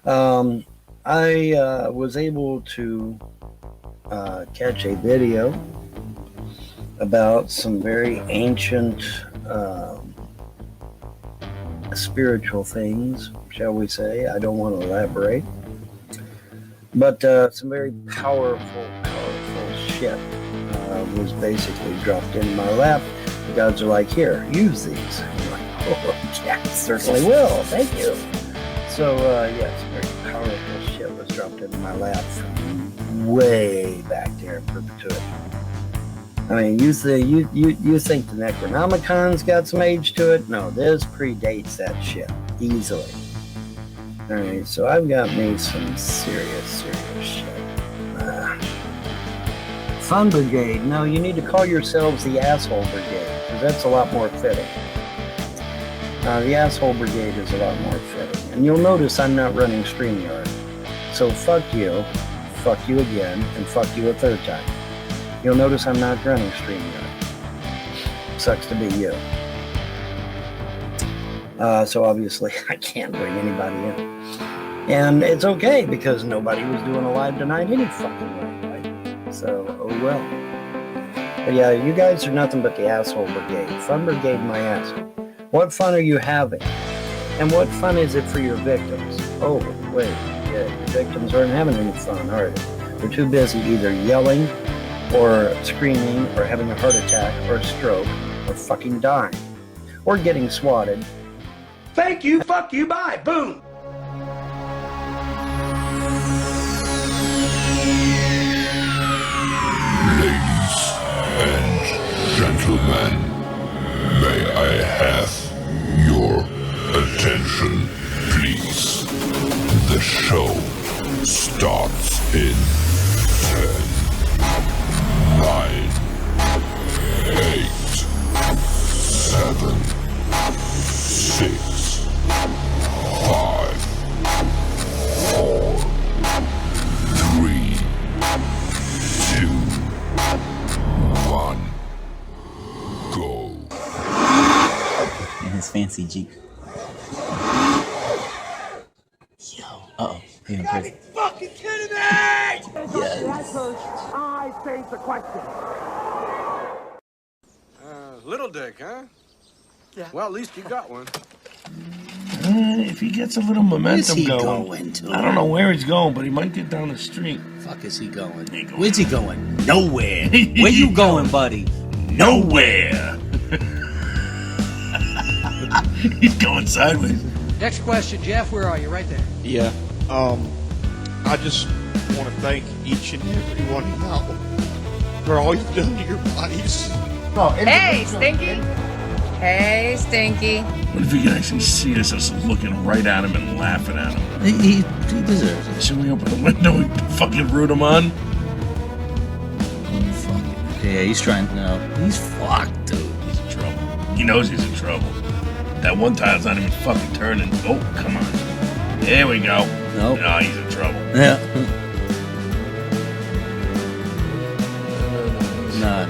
Um, I was able to catch a video about some very ancient spiritual things, shall we say. I don't want to elaborate, but some very powerful shit was basically dropped in my lap. The gods are like, here, use these. I'm like, oh, yeah, certainly will. Thank you. So, yes, very powerful shit was dropped into my lap from way back there in perpetuity. I mean, you think the Necronomicon's got some age to it? No, this predates that shit easily. All right, so I've got me some serious shit. Fun Brigade. No, you need to call yourselves the Asshole Brigade, because that's a lot more fitting. The Asshole Brigade is a lot more fitting. And you'll notice I'm not running StreamYard. So fuck you again, and fuck you a third time. You'll notice I'm not running StreamYard. Sucks to be you. So obviously I can't bring anybody in. And it's okay, because nobody was doing a live tonight any fucking way, right? So, oh well. But yeah, you guys are nothing but the Asshole Brigade. Fun Brigade my ass. What fun are you having? And what fun is it for your victims? Oh, wait, yeah, your victims aren't having any fun, are they? They're too busy either yelling or screaming or having a heart attack or a stroke or fucking dying or getting swatted. Thank you, fuck you, bye, boom! Ladies and gentlemen, may I have your attention, please? The show starts in 10, 9, 8, 7, 6, 5, 4, 3, 2, 1, go. In his fancy Jeep. Yo. Uh-oh. You gotta be fucking kidding me! Yes. I face the question. Little dick, huh? Yeah. Well, at least you got one. If he gets a little momentum going to? I don't know where he's going, but he might get down the street. Fuck is he going? Where's he going? Nowhere. Where you going, buddy? Nowhere. He's going sideways. Next question, Jeff. Where are you? Right there. Yeah. I just want to thank each and every one of y'all for all you've done to your bodies. Hey, Stinky. Hey, Stinky. What if he can actually see us as looking right at him and laughing at him? He deserves it. Should we open the window and fucking root him on? Yeah, he's trying now. He's fucked, dude. He's in trouble. He knows he's in trouble. That one tile's not even fucking turning. Oh, come on. There we go. Nope. No, he's in trouble. Yeah. No.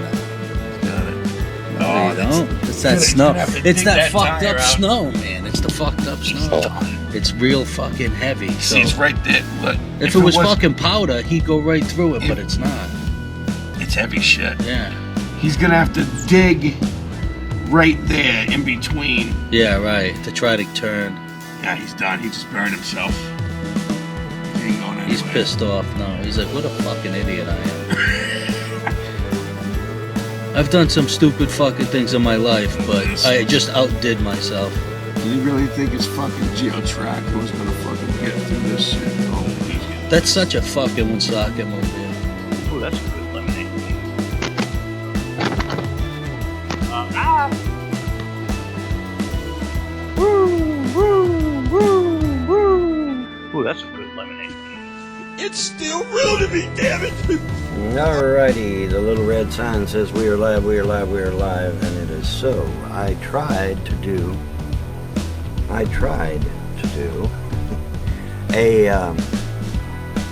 Oh, it's that snow. It's that fucked up snow, man. It's the fucked up snow. It's real fucking heavy. So see, it's right there. Look, if it was fucking powder, he'd go right through it, but it's not. It's heavy shit. Yeah. He's gonna have to dig right there in between. Yeah, right. To try to turn. Yeah, he's done. He just burned himself. He ain't going anywhere. He's pissed off now. He's like, what a fucking idiot I am. I've done some stupid fucking things in my life, but I just outdid myself. Do you really think it's fucking Geotrack who's gonna fucking get through this shit? Oh, that's such a fucking Woonsocket move, man. Oh, that's a good lemonade. Oh, that's a good lemonade. It's still real to me, damn it! Alrighty, the little red sign says we are live, we are live, we are live, and it is so. I tried to do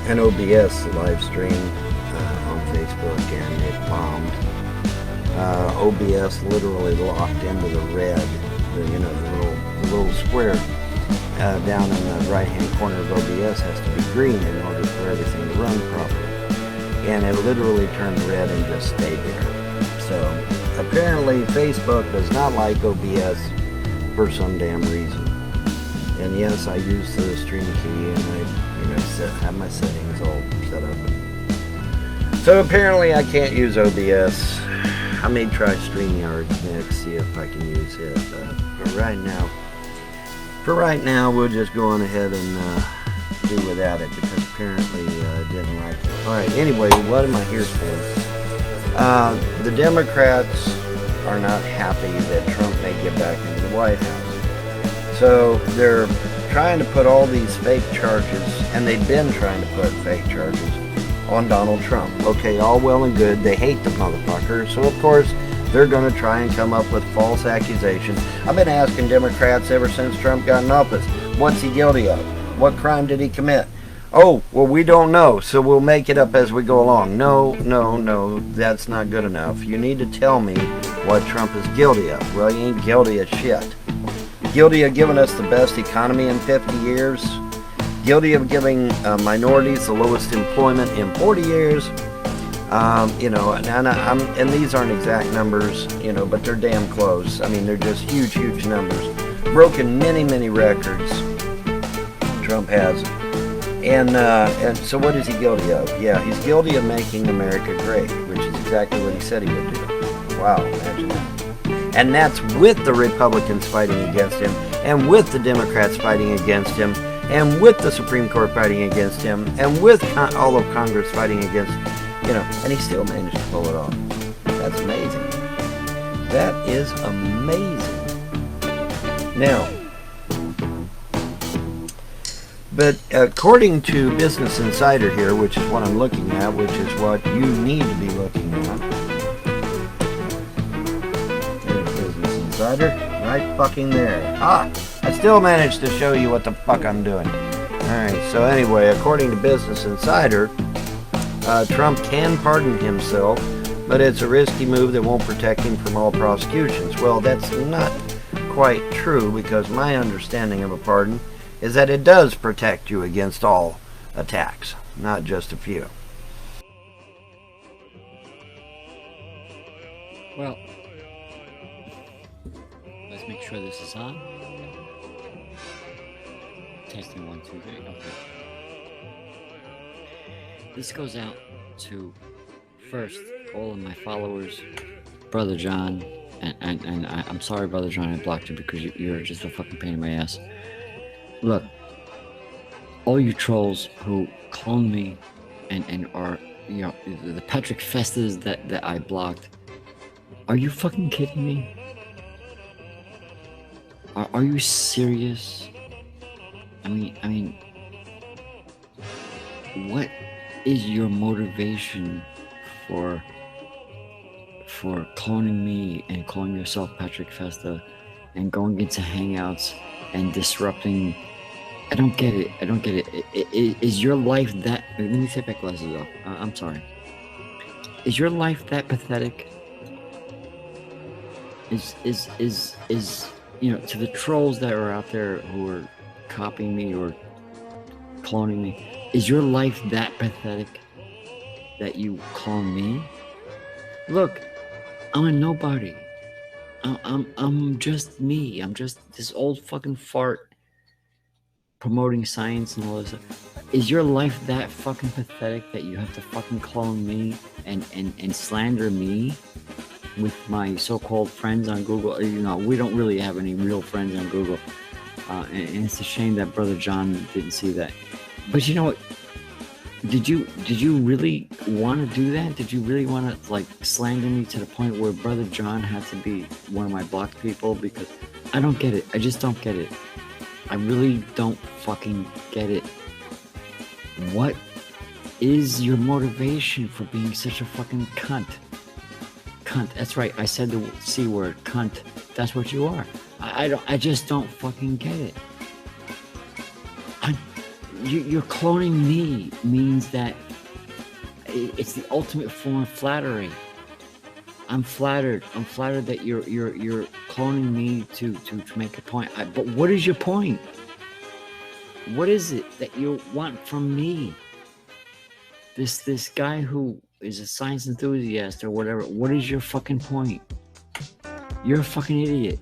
an OBS live stream on Facebook, and it bombed. OBS literally locked into the red, the little square, down in the right-hand corner of OBS has to be green in order for everything to run properly. And it literally turned red and just stayed there. So apparently Facebook does not like OBS for some damn reason. And yes, I use the stream key and I have my settings all set up. So apparently I can't use OBS. I may try StreamYard next, see if I can use it. But for right now, we'll just go on ahead and do without it because apparently I didn't like it. Alright, anyway, what am I here for? The Democrats are not happy that Trump may get back into the White House. So they're trying to put all these fake charges, and they've been trying to put fake charges on Donald Trump. Okay, all well and good. They hate the motherfucker, so of course they're going to try and come up with false accusations. I've been asking Democrats ever since Trump got in office, what's he guilty of? What crime did he commit? Oh, well, we don't know, so we'll make it up as we go along. No, that's not good enough. You need to tell me what Trump is guilty of. Well, he ain't guilty of shit. Guilty of giving us the best economy in 50 years. Guilty of giving minorities the lowest employment in 40 years. And these aren't exact numbers, but they're damn close. I mean, they're just huge, huge numbers. Broken many, many records. Trump has. And so what is he guilty of? Yeah, he's guilty of making America great, which is exactly what he said he would do. Wow, imagine that. And that's with the Republicans fighting against him, and with the Democrats fighting against him, and with the Supreme Court fighting against him, and with all of Congress fighting against and he still managed to pull it off. That's amazing. That is amazing. Now, but according to Business Insider here, which is what I'm looking at, which is what you need to be looking at. There's Business Insider, right fucking there. I still managed to show you what the fuck I'm doing. Alright, so anyway, according to Business Insider, Trump can pardon himself, but it's a risky move that won't protect him from all prosecutions. Well, that's not quite true, because my understanding of a pardon is that it does protect you against all attacks, not just a few. Well, let's make sure this is on. Testing 1, 2, 3. Okay. This goes out to, first, all of my followers, Brother John, and I'm sorry, Brother John, I blocked you because you're just a fucking pain in my ass. Look, all you trolls who clone me and are, the Patrick Festas that I blocked, are you fucking kidding me? Are you serious? I mean, what is your motivation for cloning me and calling yourself Patrick Festa and going into hangouts and disrupting? I don't get it. Is your life that... Let me take my glasses off. I'm sorry. Is your life that pathetic? Is to the trolls that are out there who are copying me or cloning me, is your life that pathetic that you clone me? Look, I'm a nobody. I'm just me. I'm just this old fucking fart promoting science and all this stuff. Is your life that fucking pathetic that you have to fucking clone me and slander me with my so-called friends on Google? We don't really have any real friends on Google. And it's a shame that Brother John didn't see that. But you know what? Did you really want to do that? Did you really want to slander me to the point where Brother John had to be one of my blocked people? Because I don't get it. I just don't get it. I really don't fucking get it. What is your motivation for being such a fucking cunt? Cunt. That's right. I said the C word. Cunt. That's what you are. I just don't fucking get it. You're cloning me means that it's the ultimate form of flattery. I'm flattered. I'm flattered that you're cloning me to make a point. But what is your point? What is it that you want from me? This guy who is a science enthusiast or whatever, what is your fucking point? You're a fucking idiot.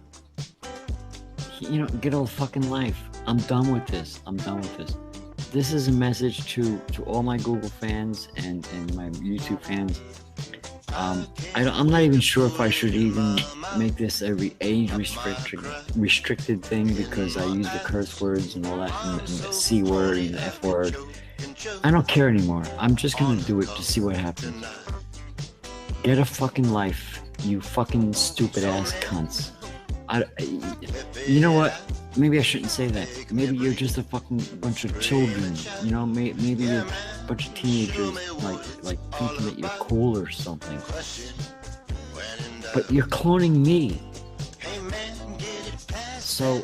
You know, get a fucking life. I'm done with this. This is a message to all my Google fans and my YouTube fans. I'm not even sure if I should even make this a age restricted thing, because I use the curse words and all that, and the C word and the F word. I don't care anymore. I'm just gonna do it to see what happens. Get a fucking life, you fucking stupid ass cunts. You know what? Maybe I shouldn't say that. Maybe you're just a fucking bunch of children. You know, maybe you're a bunch of teenagers, like thinking that you're cool or something. But you're cloning me. So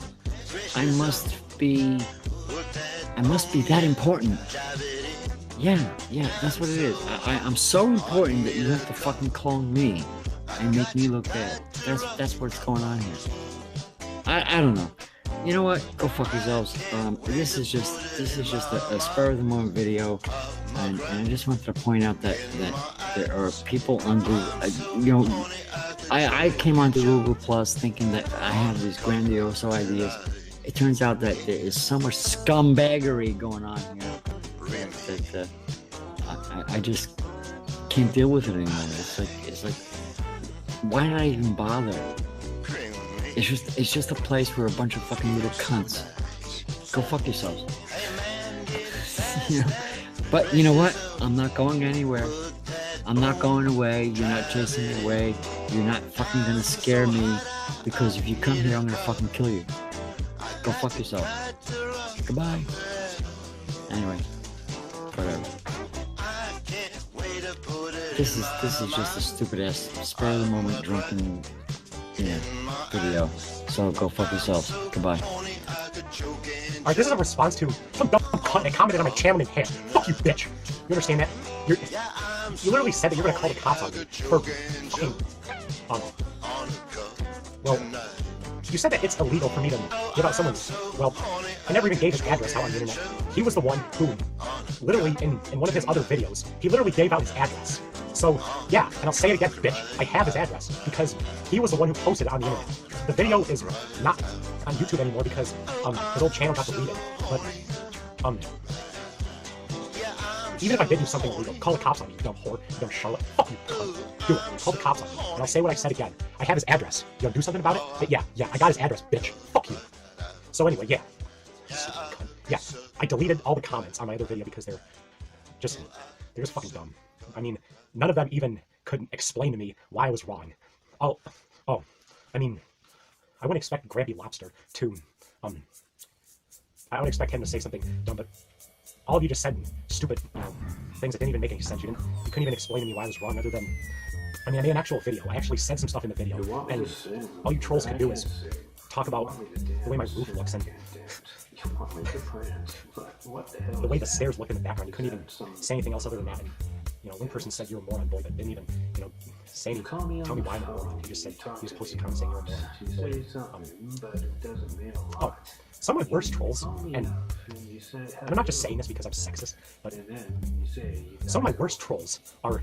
I must be that important. Yeah, that's what it is. I'm so important that you have to fucking clone me and make me look bad. That's what's going on here. I don't know. You know what? Go fuck yourselves. This is just a spur of the moment video, and I just wanted to point out that there are people on Google. I came onto Google Plus thinking that I have these grandiose ideas. It turns out that there is so much scumbaggery going on here that I just can't deal with it anymore. It's like, why not even bother? It's just a place where a bunch of fucking little cunts. Go fuck yourselves. You know? But you know what? I'm not going anywhere. I'm not going away. You're not chasing me away. You're not fucking gonna scare me, because if you come here, I'm gonna fucking kill you. Go fuck yourself. Goodbye. Anyway, whatever. This is just a stupid ass spur of the moment drunken video. So go fuck yourselves. Goodbye. Alright, this is a response to some dumb cunt that commented on my channel named Ham. Fuck you, bitch. You understand that? You literally said that you're gonna call the cops on me for fucking well, you said that it's illegal for me to give out someone's, well, I never even gave his address out on the internet. He was the one who, literally, in one of his other videos, he literally gave out his address. So, yeah, and I'll say it again, bitch, I have his address, because he was the one who posted it on the internet. The video is not on YouTube anymore because, his old channel got deleted, but, even if I did do something illegal, call the cops on me, you dumb whore, you dumb Charlotte, fuck you, cunt. Do it, call the cops on me, and I'll say what I said again. I have his address. You wanna do something about it? But yeah, I got his address, bitch. Fuck you. So anyway, yeah. Yeah, I deleted all the comments on my other video because they're just fucking dumb. I mean, none of them even could explain to me why I was wrong. I mean, I wouldn't expect Grabby Lobster to, I would expect him to say something dumb, but all of you just said stupid, things that didn't even make any sense. You couldn't even explain to me why I was wrong, other than, I mean, I made an actual video. I actually said some stuff in the video, and all you trolls can do is talk about the way my roof looks and the way the stairs look in the background. You couldn't even say anything else other than that. And, one person said you're a moron, boy, but didn't even, say anything, tell me why I'm a moron. He just posted a comment saying you're a moron. Some of my worst trolls, and I'm not just saying this because I'm sexist, but some of my worst trolls are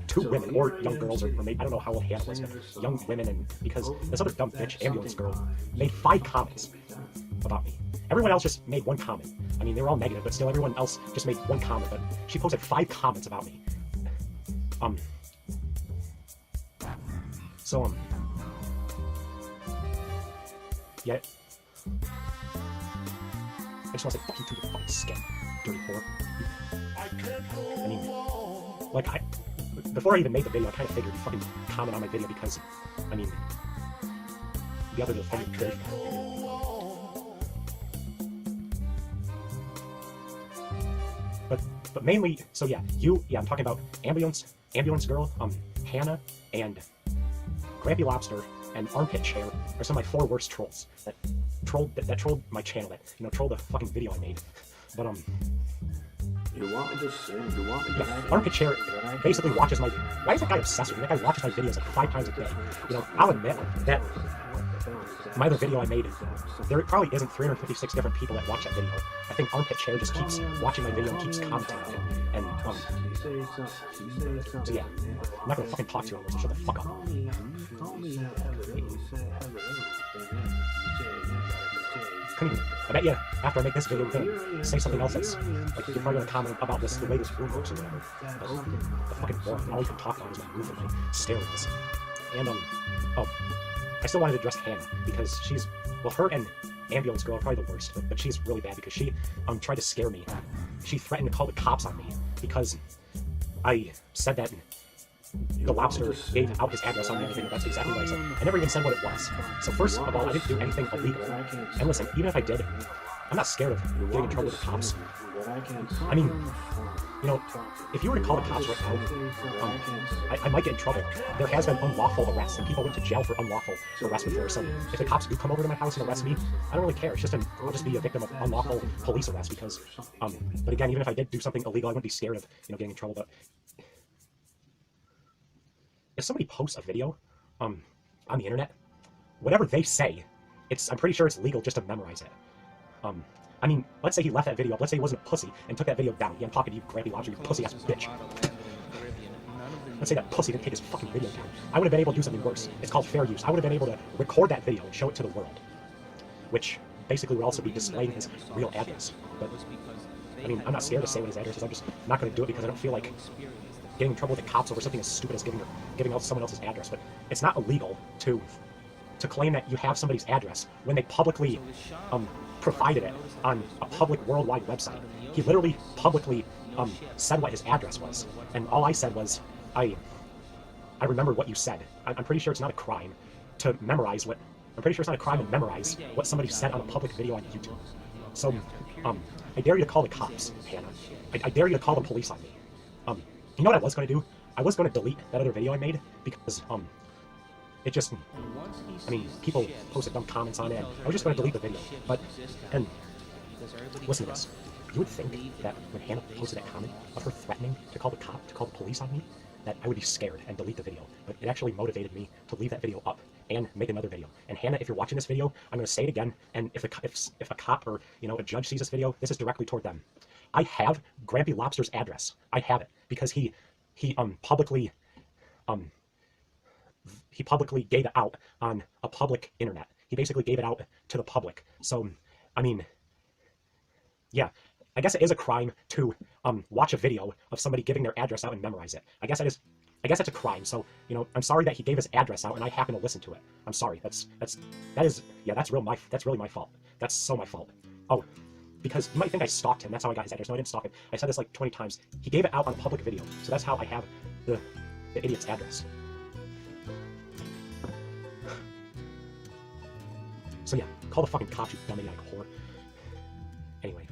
two women, or young girls, or maybe, I don't know how old Hannah was, but young women, and because this other dumb bitch, ambulance girl, made 5 comments about me. Everyone else just made 1 comment. I mean, they were all negative, but still everyone else just made 1 comment, but she posted 5 comments about me. Yeah. I just want to say, fuck you to your fucking skin, dirty whore. I mean, like, before I even made the video, I kind of figured you'd fucking comment on my video because, I mean, the other little fucking trick. But mainly, so yeah, I'm talking about ambulance girl, Hannah, and Grampy Lobster, and Armpit Chair are some of my 4 worst trolls that trolled my channel, that trolled the fucking video I made. But Armpit Chair basically watches my. Why is that guy obsessed with me? That guy watches my videos like 5 times a day. I'll admit that my other video I made, there probably isn't 356 different people that watch that video. I think Armpit Chair just keeps watching my video and keeps commenting on it. And, so yeah, I'm not gonna fucking talk to you on this, so shut the fuck up. I bet you, after I make this video, we're gonna say something else that's, like, you're probably gonna comment about this, the way this room works or whatever. But the fucking boring, all you can talk about is my roof and my stairways. And, I still wanted to address Hannah, because she's, well, her and Ambulance Girl are probably the worst, but she's really bad because she, tried to scare me. She threatened to call the cops on me, because I said that the lobster gave out his address on everything. That's exactly what I said. I never even said what it was. So first of all, I didn't do anything illegal. And listen, even if I did, I'm not scared of getting in trouble with the cops. I mean, you know, if you were to call the cops right now, I might get in trouble. There has been unlawful arrests, and people went to jail for unlawful arrest before. So if the cops do come over to my house and arrest me, I don't really care. It's just I'll just be a victim of unlawful police arrest because, but again, even if I did do something illegal, I wouldn't be scared of, getting in trouble. But if somebody posts a video on the internet, whatever they say, I'm pretty sure it's legal just to memorize it. I mean, let's say he left that video up. Let's say he wasn't a pussy and took that video down. Yeah, I'm talking to you, Grampy Lobster, you pussy-ass bitch. Let's say that pussy didn't take his fucking video down. I would have been able to do something worse. It's called fair use. I would have been able to record that video and show it to the world, which basically would also be displaying his real address. But, I mean, I'm not scared to say what his address is. I'm just not going to do it because I don't feel like getting in trouble with the cops over something as stupid as giving out someone else's address. But it's not illegal to claim that you have somebody's address when they publicly provided it on a public worldwide website. He literally publicly said what his address was, and all I said was, I remembered what you said. I'm pretty sure it's not a crime to memorize what. I'm pretty sure it's not a crime to memorize what somebody said on a public video on YouTube. So, I dare you to call the cops, Hannah. I dare you to call the police on me. You know what I was going to do? I was going to delete that other video I made because it just, I mean, people posted dumb comments on it, and I was just going to delete the video. And listen to this. You would think that when Hannah posted that comment of her threatening to call the police on me, that I would be scared and delete the video. But it actually motivated me to leave that video up and make another video. And Hannah, if you're watching this video, I'm going to say it again. And if a cop or a judge sees this video, this is directly toward them. I have Grampy Lobster's address. I have it because he publicly gave it out on a public internet. He basically gave it out to the public. So, I mean, yeah, I guess it is a crime to watch a video of somebody giving their address out and memorize it. I guess it's a crime. So, I'm sorry that he gave his address out and I happen to listen to it. I'm sorry. That's really my fault. That's so my fault. Oh, because you might think I stalked him. That's how I got his address. No, I didn't stalk him. I said this like 20 times. He gave it out on a public video. So that's how I have the idiot's address. So yeah, call the fucking cops, you dumb idiotic whore. Anyway,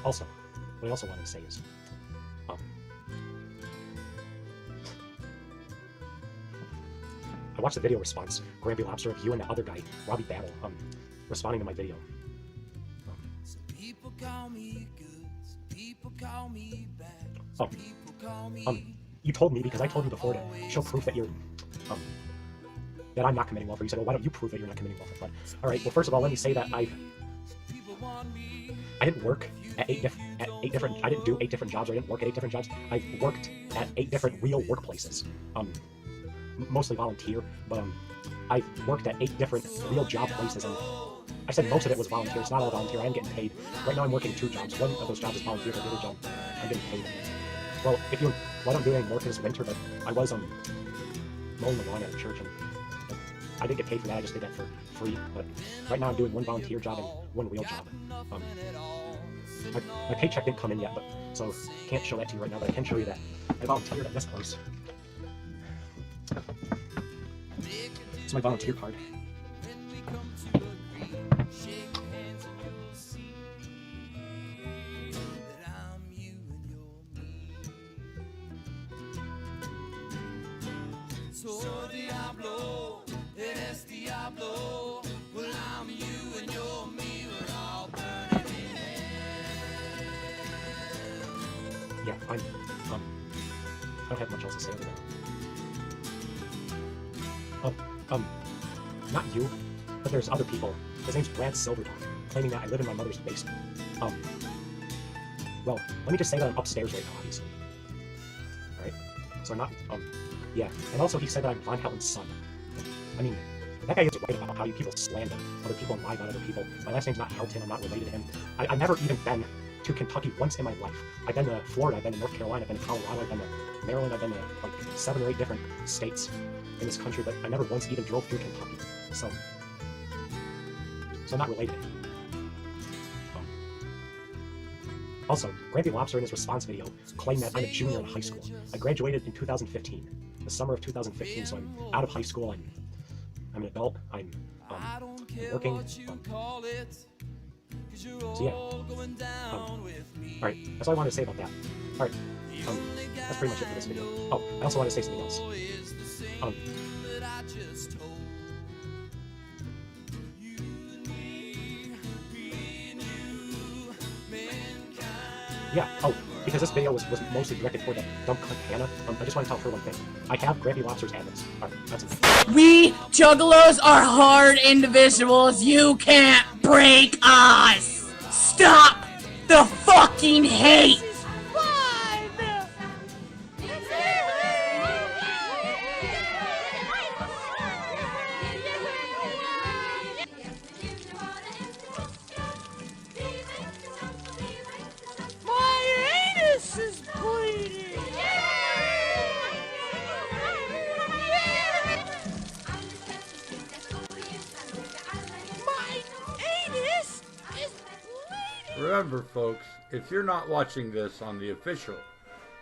also, what I also wanted to say is, I watched the video response, Grampy Lobster, of you and the other guy, Robbie Battle, responding to my video. People call me good, people call me bad. You told me, because I told you before to show proof that you're, that I'm not committing welfare. You said, well, why don't you prove that you're not committing welfare? But, all right, well, first of all, let me say that I didn't work at eight different, I didn't do 8 different jobs, or I didn't work at 8 different jobs. I worked at 8 different real workplaces. Mostly volunteer, but I worked at 8 different real job places, and I said most of it was volunteer. It's not all volunteer. I am getting paid. Right now I'm working 2 jobs. One of those jobs is volunteer, but the other job I'm getting paid. Well, I don't do any more this winter, but I was mowing the lawn at a church, and I didn't get paid for that. I just did that for free. But right now I'm doing 1 volunteer job and 1 real job. My paycheck didn't come in yet, so can't show that to you right now. But I can show you that I volunteered at this place. It's my volunteer card. Yeah, I don't have much else to say over that. not you, but there's other people. His name's Brad Silverbaum, claiming that I live in my mother's basement. Well, let me just say that I'm upstairs right now, obviously. Alright? So I'm not, yeah. And also he said that I'm Von Helton's son. I mean, that guy is right about how you people slander other people and lie about other people. My last name's not Helton, I'm not related to him. I've never even been to Kentucky once in my life. I've been to Florida, I've been to North Carolina, I've been to Colorado, I've been to Maryland, I've been to like 7 or 8 different states in this country, but I never once even drove through Kentucky. So I'm not related to him. Also, Grampy Lobster in his response video claimed that I'm a junior in high school. I graduated in 2015, the summer of 2015, so I'm out of high school, I'm an adult, I'm working, so yeah. Alright, that's all I wanted to say about that. Alright, that's pretty much it for this video. Oh, I also want to say something else. Yeah, because this video was mostly directed toward that dumb cunt Hannah, I just want to tell her one thing. I have Grampy Lobster's address. Alright, that's it. We juggalos are hard individuals. You can't break us. Stop the fucking hate. Remember, folks, if you're not watching this on the official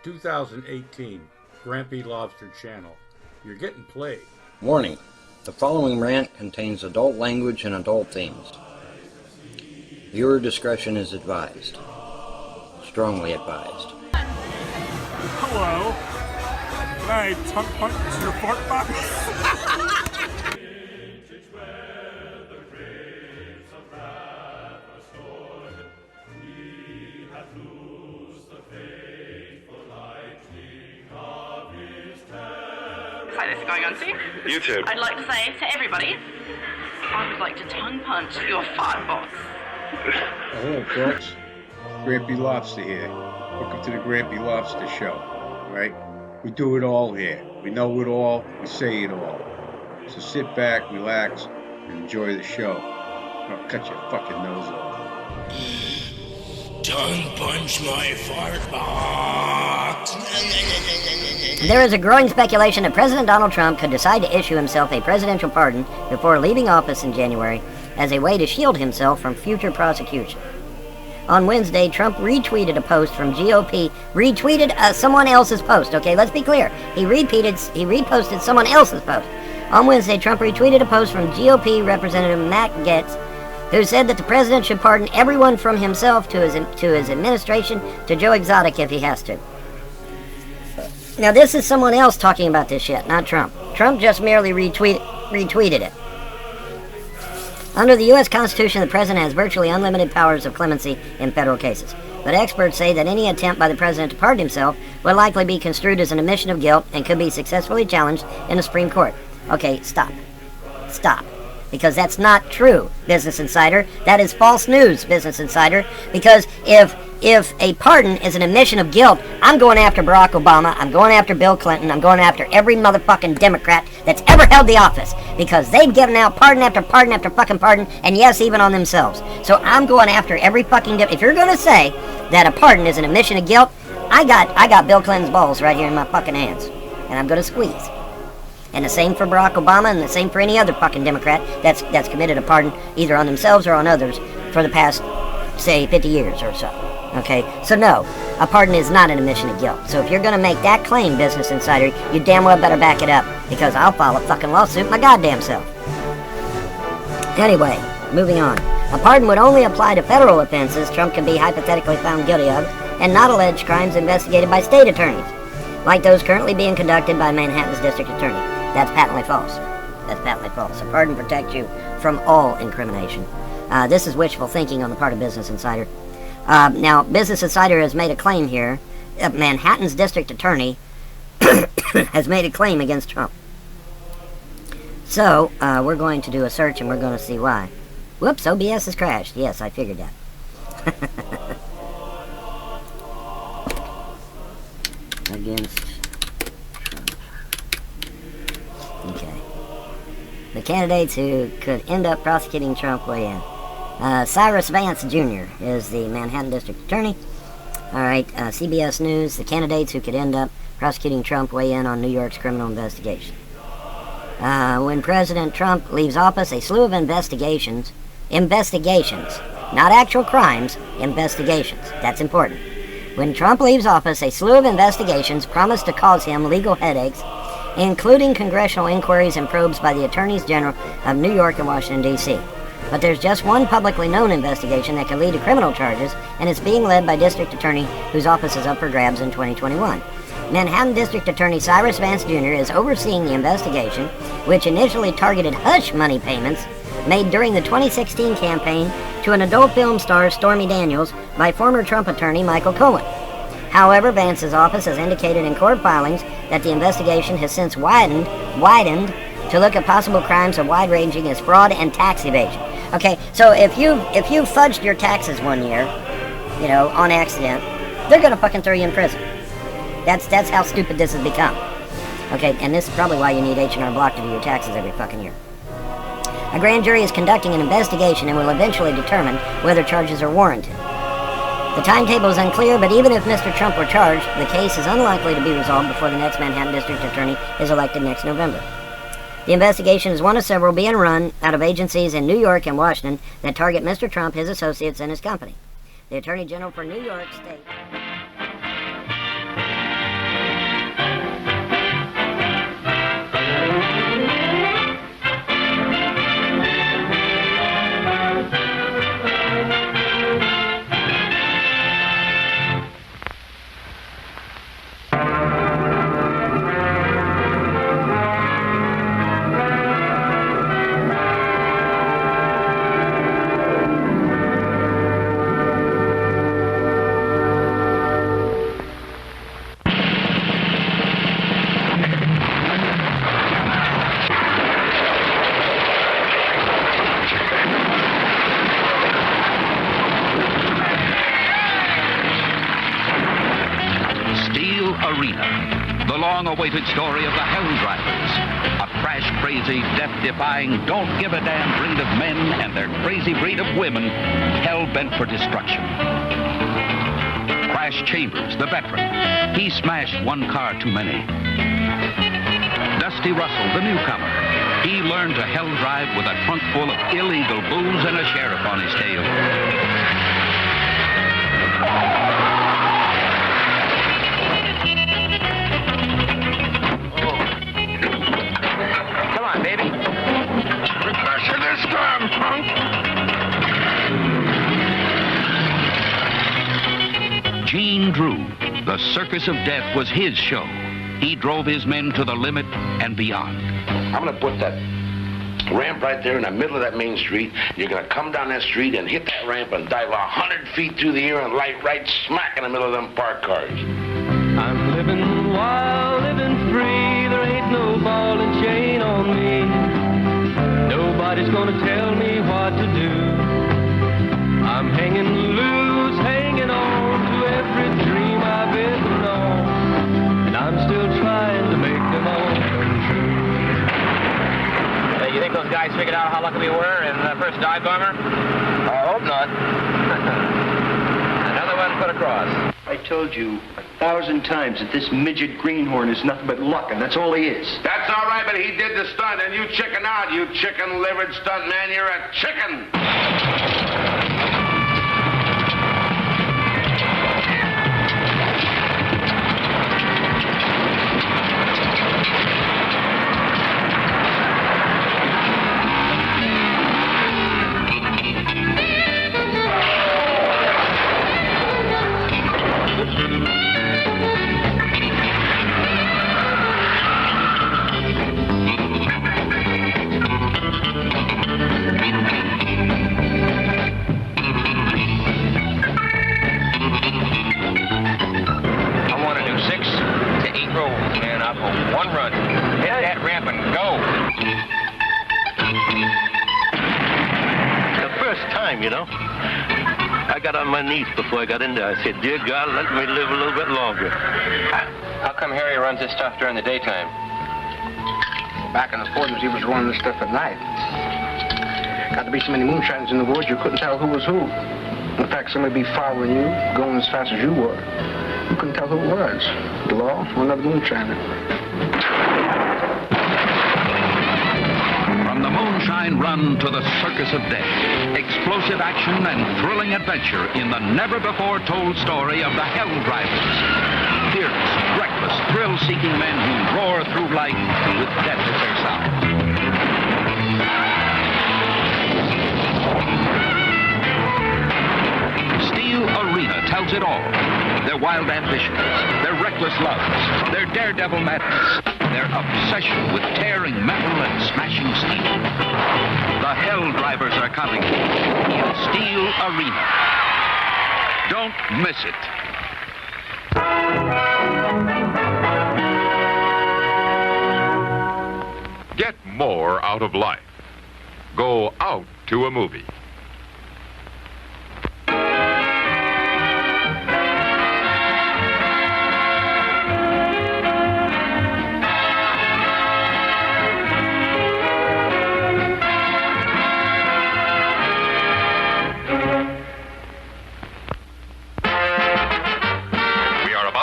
2018 Grampy Lobster channel, you're getting played. Warning. The following rant contains adult language and adult themes. Viewer discretion is advised. Strongly advised. Hello. Can I tongue punch your fart box? Say this going on to YouTube. I'd like to say to everybody, I would like to tongue punch your fart box. Hello, folks. Grampy Lobster here. Welcome to the Grampy Lobster Show. Right? We do it all here. We know it all. We say it all. So sit back, relax, and enjoy the show. I'll cut your fucking nose off. Tongue punch my fart box. There is a growing speculation that President Donald Trump could decide to issue himself a presidential pardon before leaving office in January as a way to shield himself from future prosecution. On Wednesday, Trump retweeted a post from GOP, retweeted someone else's post, okay, let's be clear. He reposted someone else's post. On Wednesday, Trump retweeted a post from GOP Representative Matt Gaetz, who said that the president should pardon everyone from himself to his administration to Joe Exotic if he has to. Now, this is someone else talking about this shit, not Trump. Trump just merely retweeted it. Under the U.S. Constitution, the president has virtually unlimited powers of clemency in federal cases. But experts say that any attempt by the president to pardon himself would likely be construed as an admission of guilt and could be successfully challenged in the Supreme Court. Okay, stop. Stop. Because that's not true, Business Insider. That is false news, Business Insider. Because if a pardon is an admission of guilt, I'm going after Barack Obama, I'm going after Bill Clinton, I'm going after every motherfucking Democrat that's ever held the office. Because they've given out pardon after pardon after fucking pardon, and yes, even on themselves. So I'm going after every fucking if you're going to say that a pardon is an admission of guilt, I got Bill Clinton's balls right here in my fucking hands. And I'm going to squeeze. And the same for Barack Obama, and the same for any other fucking Democrat that's committed a pardon either on themselves or on others for the past, say, 50 years or so. Okay? So no, a pardon is not an admission of guilt. So if you're gonna make that claim, Business Insider, you damn well better back it up, because I'll file a fucking lawsuit my goddamn self. Anyway, moving on. A pardon would only apply to federal offenses Trump can be hypothetically found guilty of, and not alleged crimes investigated by state attorneys, like those currently being conducted by Manhattan's district attorney. That's patently false. That's patently false. A pardon protects you from all incrimination. This is wishful thinking on the part of Business Insider. Now, Business Insider has made a claim here. Manhattan's district attorney has made a claim against Trump. So, we're going to do a search and we're going to see why. Whoops, OBS has crashed. Yes, I figured that. Against Trump. Okay. The candidates who could end up prosecuting Trump weigh in. Cyrus Vance Jr. is the Manhattan District Attorney. Alright, CBS News. The candidates who could end up prosecuting Trump weigh in on New York's criminal investigation. When President Trump leaves office, a slew of investigations, not actual crimes, investigations. That's important. When Trump leaves office, a slew of investigations promise to cause him legal headaches, including congressional inquiries and probes by the Attorneys General of New York and Washington, D.C. But there's just one publicly known investigation that could lead to criminal charges, and it's being led by District Attorney whose office is up for grabs in 2021. Manhattan District Attorney Cyrus Vance Jr. is overseeing the investigation, which initially targeted hush money payments made during the 2016 campaign to an adult film star Stormy Daniels by former Trump attorney Michael Cohen. However, Vance's office has indicated in court filings that the investigation has since widened to look at possible crimes of wide-ranging as fraud and tax evasion. Okay, so if you fudged your taxes one year, you know, on accident, they're gonna fucking throw you in prison. That's how stupid this has become. Okay, and this is probably why you need H&R Block to do your taxes every fucking year. A grand jury is conducting an investigation and will eventually determine whether charges are warranted. The timetable is unclear, but even if Mr. Trump were charged, the case is unlikely to be resolved before the next Manhattan District Attorney is elected next November. The investigation is one of several being run out of agencies in New York and Washington that target Mr. Trump, his associates, and his company. The Attorney General for New York State... long-awaited story of the Hell Drivers, a crash-crazy, death-defying, don't-give-a-damn breed of men and their crazy breed of women hell-bent for destruction. Crash Chambers, the veteran, he smashed one car too many. Dusty Russell, the newcomer, he learned to hell drive with a trunk full of illegal booze and a sheriff on his tail. Baby. Pressure this time, punk. Gene Drew, the Circus of Death was his show. He drove his men to the limit and beyond. I'm going to put that ramp right there in the middle of that main street. You're going to come down that street and hit that ramp and dive 100 feet through the air and light right smack in the middle of them parked cars. I'm living wild, living free. There ain't no ball and chain on me. Nobody's gonna tell me what to do. I'm hanging loose, hanging on to every dream I've ever known. And I'm still trying to make them all come true. Hey, you think those guys figured out how lucky we were in the first dive bomber? I hope not. Another one put across. I told you 1,000 times that this midget greenhorn is nothing but luck, and that's all he is. That's all right, but he did the stunt, and you chicken out, you chicken-livered stunt man. You're a chicken. my knees before I got in there. I said, dear God, let me live a little bit longer. How come Harry runs this stuff during the daytime? Back in the 40s, he was running this stuff at night. Got to be so many moonshiners in the woods, you couldn't tell who was who. In fact, somebody be following you, going as fast as you were. You couldn't tell who it was. The law or another moonshiner. From the moonshine run to the circus of death, explosive action and thrilling adventure in the never-before-told story of the Hell Drivers. Fearless, reckless, thrill-seeking men who roar through life with death at their side. Steel Arena tells it all. Their wild ambitions, their reckless loves, their daredevil madness, their obsession with tearing metal and smashing steel. The Hell Drivers are coming in Steel Arena. Don't miss it. Get more out of life. Go out to a movie.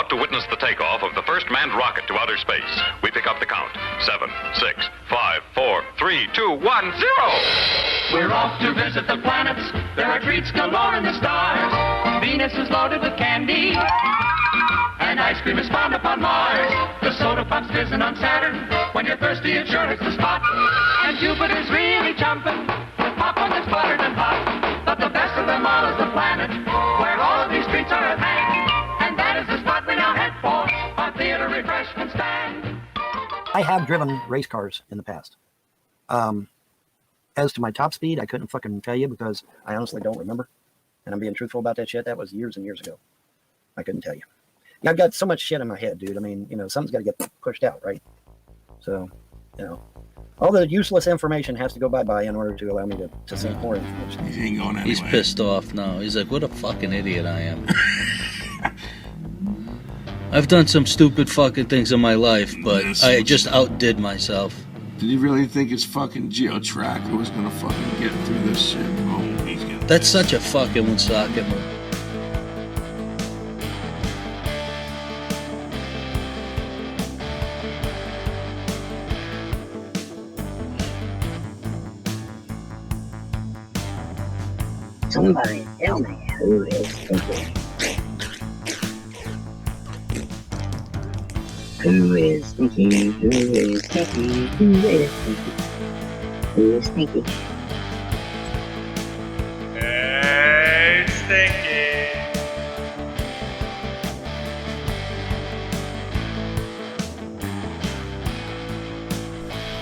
To witness the takeoff of the first manned rocket to outer space. We pick up the count. 7, 6, 5, 4, 3, 2, 1, 0! We're off to visit the planets. There are treats galore in the stars. Venus is loaded with candy, and ice cream is found upon Mars. The soda pop's fizzing on Saturn. When you're thirsty, it sure hits the spot. And Jupiter's really jumping with popcorn that's buttered and hot. But the best of them all is the planet where all of these treats are at hand. And that is the spot we now head for, our theater refreshment stand. I have driven race cars in the past. As to my top speed, I couldn't fucking tell you because I honestly don't remember. And I'm being truthful about that shit. That was years and years ago. I couldn't tell you. I've got so much shit in my head, dude. I mean, you know, something's got to get pushed out, right? So, you know, all the useless information has to go bye-bye in order to allow me to see more information. He ain't going anywhere. He's pissed off now. He's like, what a fucking idiot I am. I've done some stupid fucking things in my life, but I just outdid myself. Did he really think his fucking geotracker was gonna fucking get through this shit? Oh, he's gonna. That's such a fucking Woonsocket move. Somebody tell me who is stinky. Who is stinky? Who is stinky? Who is stinky? Who is stinky? Hey, Stinky.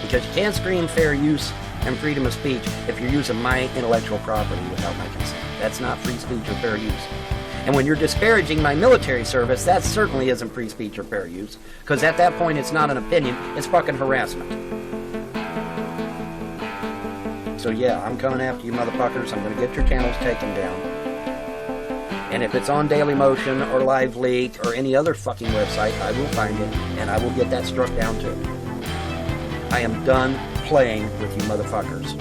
Because you can't scream fair use and freedom of speech if you're using my intellectual property without my consent. That's not free speech or fair use. And when you're disparaging my military service, that certainly isn't free speech or fair use. Because at that point, it's not an opinion, it's fucking harassment. So yeah, I'm coming after you motherfuckers. I'm going to get your channels taken down. And if it's on Daily Motion or Live Leak or any other fucking website, I will find it and I will get that struck down too. I am done playing with you motherfuckers.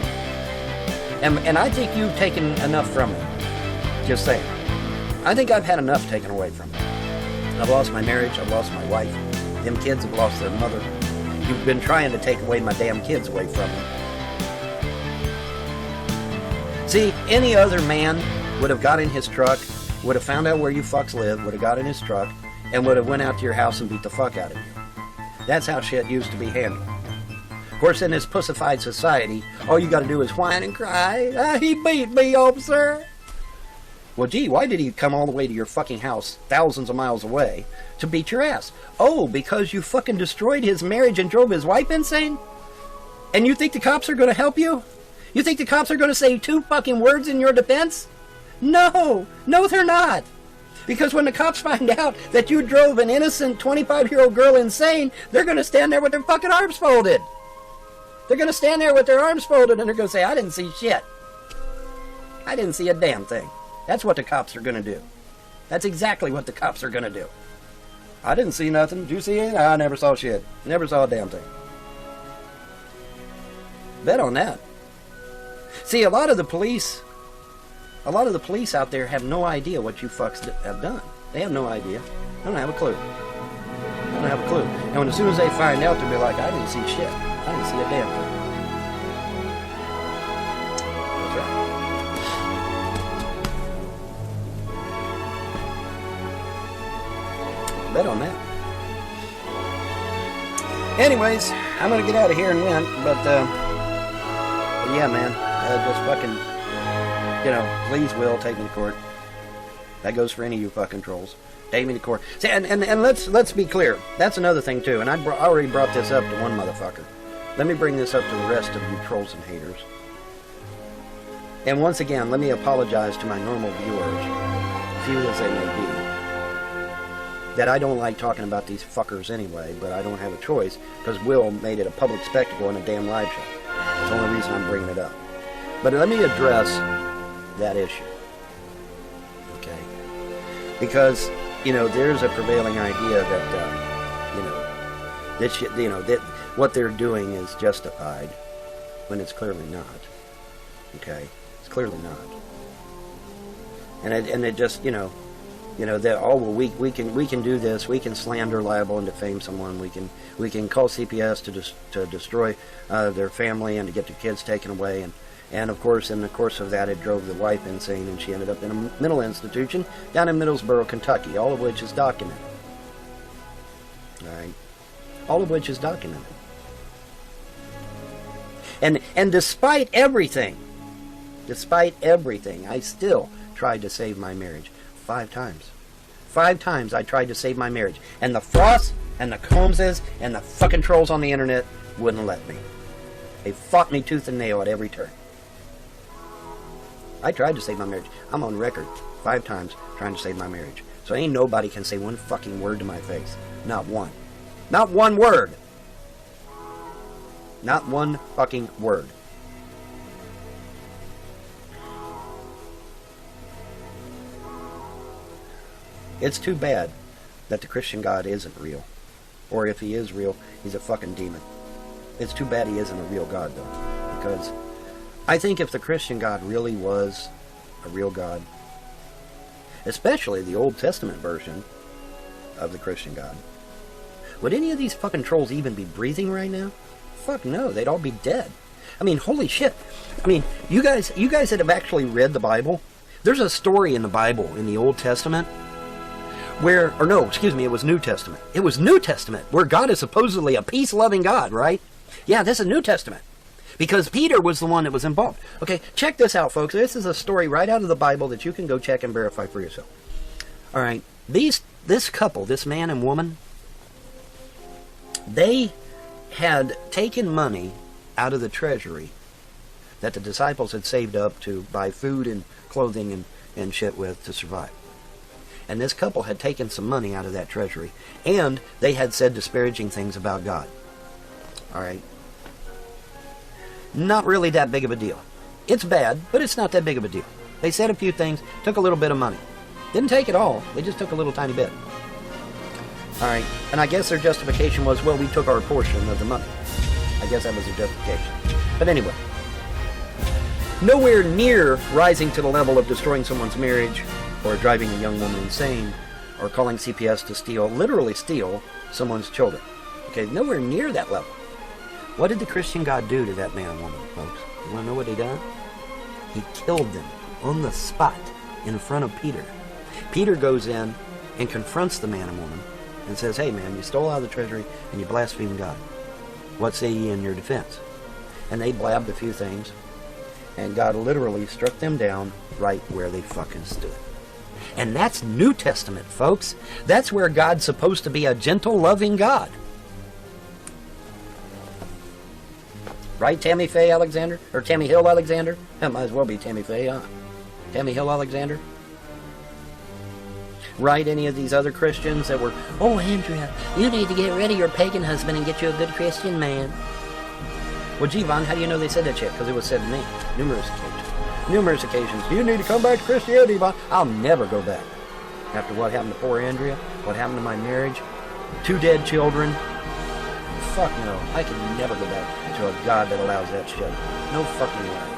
And I think you've taken enough from me. Just saying. I think I've had enough taken away from me. I've lost my marriage, I've lost my wife. Them kids have lost their mother. You've been trying to take away my damn kids away from me. See, any other man would have got in his truck, would have found out where you fucks live, would have got in his truck, and would have went out to your house and beat the fuck out of you. That's how shit used to be handled. Of course, in this pussified society, all you gotta do is whine and cry. Ah, he beat me, officer. Well, gee, why did he come all the way to your fucking house, thousands of miles away, to beat your ass? Oh, because you fucking destroyed his marriage and drove his wife insane? And you think the cops are gonna help you? You think the cops are gonna say 2 fucking words in your defense? No! No, they're not! Because when the cops find out that you drove an innocent 25-year-old girl insane, they're gonna stand there with their fucking arms folded. They're gonna stand there with their arms folded and they're gonna say, I didn't see shit. I didn't see a damn thing. That's what the cops are going to do. That's exactly what the cops are going to do. I didn't see nothing. Did you see it? I never saw shit. Never saw a damn thing. Bet on that. See, a lot of the police out there have no idea what you fucks have done. They have no idea. They don't have a clue. They don't have a clue. And as soon as they find out, they'll be like, I didn't see shit. I didn't see a damn thing. That's right. Bet on that. Anyways, I'm going to get out of here and win, but yeah, man, just fucking, please, Will, take me to court. That goes for any of you fucking trolls. Take me to court. See, and let's be clear. That's another thing, too, and I already brought this up to one motherfucker. Let me bring this up to the rest of you trolls and haters. And once again, let me apologize to my normal viewers, few as they may be, that I don't like talking about these fuckers anyway, but I don't have a choice, because Will made it a public spectacle in a damn live show. That's the only reason I'm bringing it up. But let me address that issue. Okay? Because, there's a prevailing idea that, that what they're doing is justified, when it's clearly not. Okay? It's clearly not. And it just, that we can do this. We can slander, libel, and defame someone. We can call CPS to destroy their family and to get their kids taken away. And of course, in the course of that, it drove the wife insane, and she ended up in a mental institution down in Middlesboro, Kentucky. All of which is documented. All right, all of which is documented. And despite everything, I still tried to save my marriage. 5 times. 5 times I tried to save my marriage. And the Frosts and the Combses and the fucking trolls on the internet wouldn't let me. They fought me tooth and nail at every turn. I tried to save my marriage. I'm on record 5 times trying to save my marriage. So ain't nobody can say one fucking word to my face. Not one. Not one word. Not one fucking word. It's too bad that the Christian God isn't real. Or if he is real, he's a fucking demon. It's too bad he isn't a real God, though. Because I think if the Christian God really was a real God, especially the Old Testament version of the Christian God, would any of these fucking trolls even be breathing right now? Fuck no, they'd all be dead. I mean, holy shit. I mean, you guys that have actually read the Bible, there's a story in the Bible, in the Old Testament, it was New Testament. It was New Testament, where God is supposedly a peace-loving God, right? Yeah, this is New Testament. Because Peter was the one that was involved. Okay, check this out, folks. This is a story right out of the Bible that you can go check and verify for yourself. All right, this couple, this man and woman, they had taken money out of the treasury that the disciples had saved up to buy food and clothing and shit with to survive. And this couple had taken some money out of that treasury, and they had said disparaging things about God. All right. Not really that big of a deal. It's bad, but it's not that big of a deal. They said a few things, took a little bit of money. Didn't take it all, they just took a little tiny bit. All right, and I guess their justification was, well, we took our portion of the money. I guess that was their justification. But anyway, nowhere near rising to the level of destroying someone's marriage, or driving a young woman insane, or calling CPS to literally steal someone's children. Okay, nowhere near that level. What did the Christian God do to that man and woman, folks? You want to know what he done? He killed them on the spot in front of Peter. Peter goes in and confronts the man and woman and says, hey man, you stole out of the treasury and you blasphemed God. What say ye in your defense? And they blabbed a few things, and God literally struck them down right where they fucking stood. And that's New Testament, folks. That's where God's supposed to be a gentle, loving God. Right, Tammy Faye Alexander? Or Tammy Hill Alexander? That might as well be Tammy Faye, huh? Tammy Hill Alexander? Right, any of these other Christians that were, oh, Andrea, you need to get rid of your pagan husband and get you a good Christian man. Well, gee, Vaughn, how do you know they said that shit? Because it was said to me numerous occasions. numerous occasions, you need to come back to Christianity. I'll never go back. After what happened to poor Andrea, what happened to my marriage, 2 dead children. Fuck no. I can never go back to a God that allows that shit. No fucking way.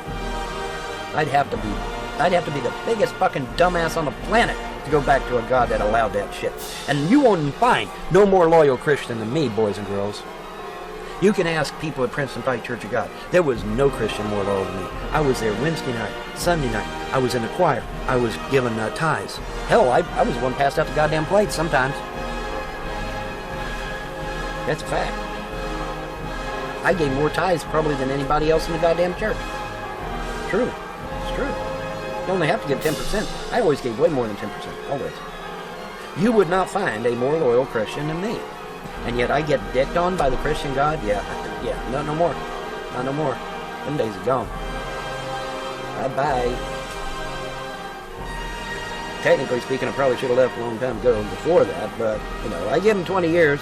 I'd have to be the biggest fucking dumbass on the planet to go back to a God that allowed that shit. And you won't find no more loyal Christian than me, boys and girls. You can ask people at Princeton Pike Church of God. There was no Christian more loyal than me. I was there Wednesday night, Sunday night. I was in the choir. I was given tithes. Hell, I was the one passed out the goddamn plates sometimes. That's a fact. I gave more tithes probably than anybody else in the goddamn church. True. It's true. You only have to give 10%. I always gave way more than 10%. Always. You would not find a more loyal Christian than me. And yet I get dicked on by the Christian God? Yeah, no more. Not no more. Them days are gone. Bye-bye. Technically speaking, I probably should have left a long time ago before that, but, you know, I give them 20 years.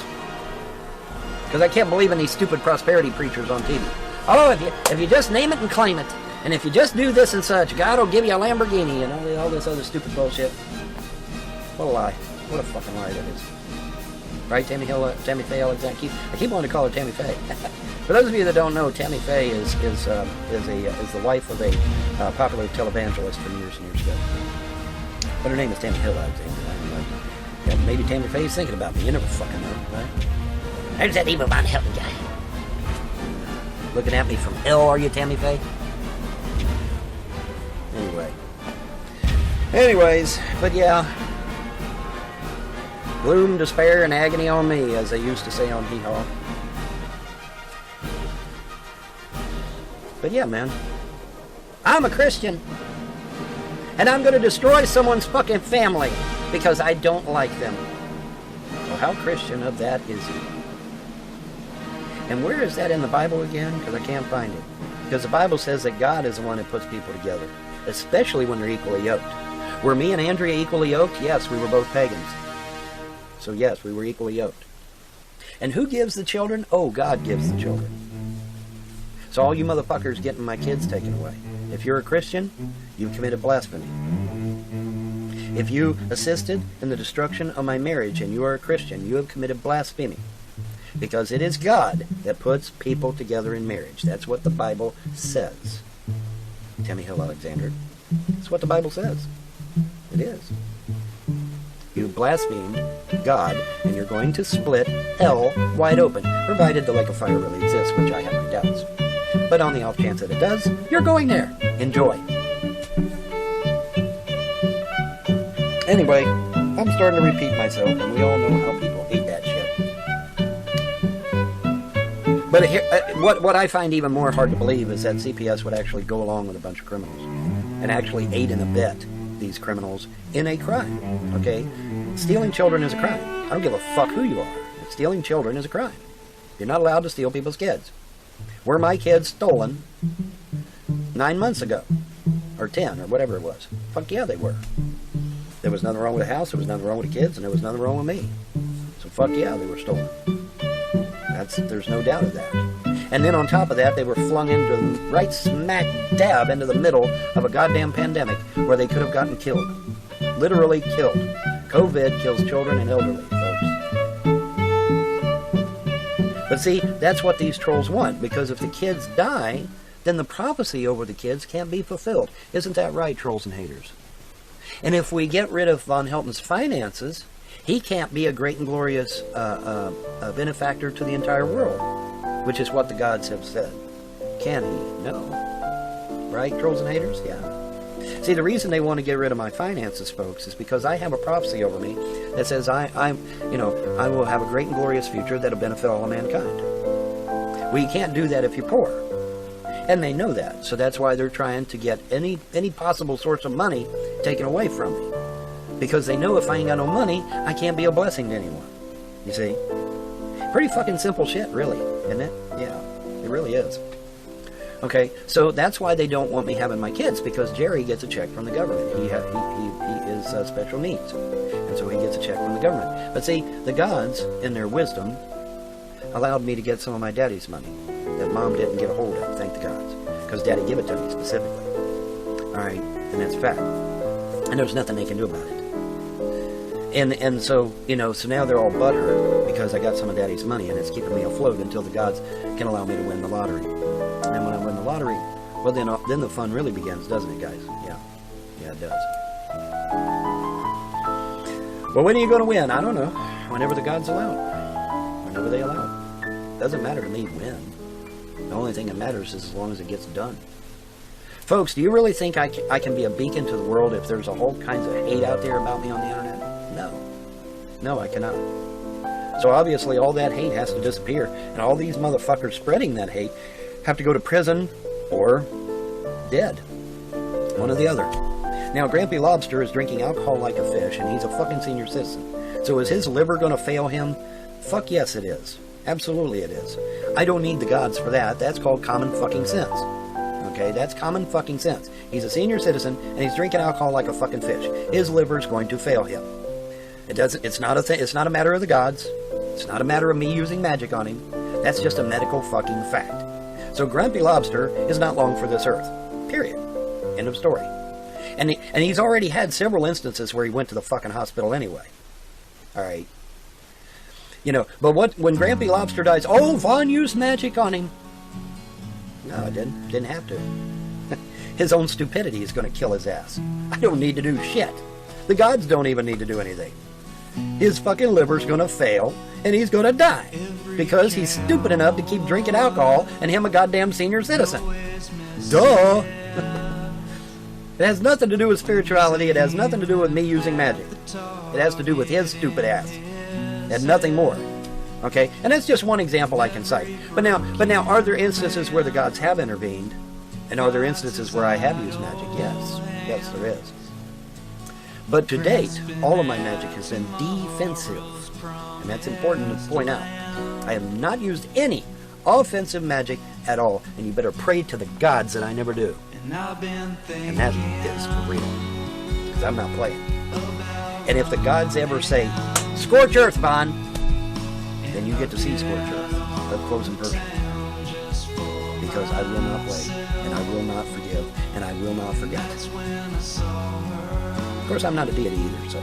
Because I can't believe in these stupid prosperity preachers on TV. Oh, if you just name it and claim it, and if you just do this and such, God will give you a Lamborghini and all this other stupid bullshit. What a lie. What a fucking lie that is. Right, Tammy Faye Alexander? I keep wanting to call her Tammy Faye. For those of you that don't know, Tammy Faye is the wife of a popular televangelist from years and years ago. But her name is Tammy Hill Alexander. Yeah, maybe Tammy Faye's thinking about me. You never fucking know, right? There's that evil Von Helton guy. Looking at me from hell, are you, Tammy Faye? Anyways, but yeah. Gloom, despair, and agony on me, as they used to say on Hee Haw. But yeah, man. I'm a Christian. And I'm going to destroy someone's fucking family because I don't like them. Well, how Christian of that is he? And where is that in the Bible again? Because I can't find it. Because the Bible says that God is the one that puts people together, especially when they're equally yoked. Were me and Andrea equally yoked? Yes, we were both pagans. So yes, we were equally yoked. And who gives the children? Oh, God gives the children. So all you motherfuckers getting my kids taken away. If you're a Christian, you've committed blasphemy. If you assisted in the destruction of my marriage and you are a Christian, you have committed blasphemy. Because it is God that puts people together in marriage. That's what the Bible says. Tammy Hill Alexander. That's what the Bible says. It is. You blasphemed God, and you're going to split hell wide open, provided the lake of fire really exists, which I have my doubts. But on the off chance that it does, you're going there. Enjoy. Anyway, I'm starting to repeat myself, and we all know how people hate that shit. But here, what I find even more hard to believe is that CPS would actually go along with a bunch of criminals and actually aid and abet these criminals in a crime. Okay? Stealing children is a crime. I don't give a fuck who you are. Stealing children is a crime. You're not allowed to steal people's kids. Were my kids stolen 9 months ago? Or 10, or whatever it was? Fuck yeah, they were. There was nothing wrong with the house, there was nothing wrong with the kids, and there was nothing wrong with me. So fuck yeah, they were stolen. There's no doubt of that. And then on top of that, they were flung into right smack dab into the middle of a goddamn pandemic where they could have gotten killed. Literally killed. COVID kills children and elderly, folks. But see, that's what these trolls want, because if the kids die, then the prophecy over the kids can't be fulfilled. Isn't that right, trolls and haters? And if we get rid of Von Helton's finances, he can't be a great and glorious benefactor to the entire world, which is what the gods have said. Can he? No. Right, trolls and haters? Yeah. See, the reason they want to get rid of my finances, folks, is because I have a prophecy over me that says I will have a great and glorious future that'll benefit all of mankind. Well, you can't do that if you're poor. And they know that, so that's why they're trying to get any possible source of money taken away from me. Because they know if I ain't got no money, I can't be a blessing to anyone. You see? Pretty fucking simple shit, really, isn't it? Yeah, it really is. Okay, so that's why they don't want me having my kids, because Jerry gets a check from the government. He is special needs, and so he gets a check from the government. But see, the gods, in their wisdom, allowed me to get some of my daddy's money that Mom didn't get a hold of, thank the gods, because Daddy gave it to me specifically. Alright? And that's fact. And there's nothing they can do about it. And so, so now they're all butthurt because I got some of Daddy's money and it's keeping me afloat until the gods can allow me to win the lottery. And then when I win the lottery, well, then the fun really begins, doesn't it, guys? Yeah. Yeah, it does. Well, when are you going to win? I don't know. Whenever the gods allow it. Whenever they allow it. Doesn't matter to me when. The only thing that matters is as long as it gets done. Folks, do you really think I can be a beacon to the world if there's a whole kinds of hate out there about me on the internet? No. No, I cannot. So obviously all that hate has to disappear, and all these motherfuckers spreading that hate have to go to prison or dead. One or the other. Now, Grampy Lobster is drinking alcohol like a fish, and he's a fucking senior citizen. So is his liver going to fail him? Fuck yes, it is. Absolutely it is. I don't need the gods for that. That's called common fucking sense. Okay, that's common fucking sense. He's a senior citizen, and he's drinking alcohol like a fucking fish. His liver's going to fail him. It's not a matter of the gods. It's not a matter of me using magic on him. That's just a medical fucking fact. So Grumpy Lobster is not long for this earth. Period. End of story. And he's already had several instances where he went to the fucking hospital anyway. All right. But when Grampy Lobster dies, oh, Vaughn used magic on him. No, I didn't. Didn't have to. His own stupidity is going to kill his ass. I don't need to do shit. The gods don't even need to do anything. His fucking liver's going to fail, and he's going to die. Because he's stupid enough to keep drinking alcohol, and him a goddamn senior citizen. Duh! It has nothing to do with spirituality. It has nothing to do with me using magic. It has to do with his stupid ass. And nothing more. Okay? And that's just one example I can cite. But now, are there instances where the gods have intervened? And are there instances where I have used magic? Yes. Yes, there is. But to date, all of my magic has been defensive. And that's important to point out. I have not used any offensive magic at all. And you better pray to the gods that I never do. And that is for real. Because I'm not playing. And if the gods ever say, scorch earth, Vaughn, then you get to see scorch earth up close and personal. Because I will not play, and I will not forgive, and I will not forget. Of course, I'm not a deity either, so.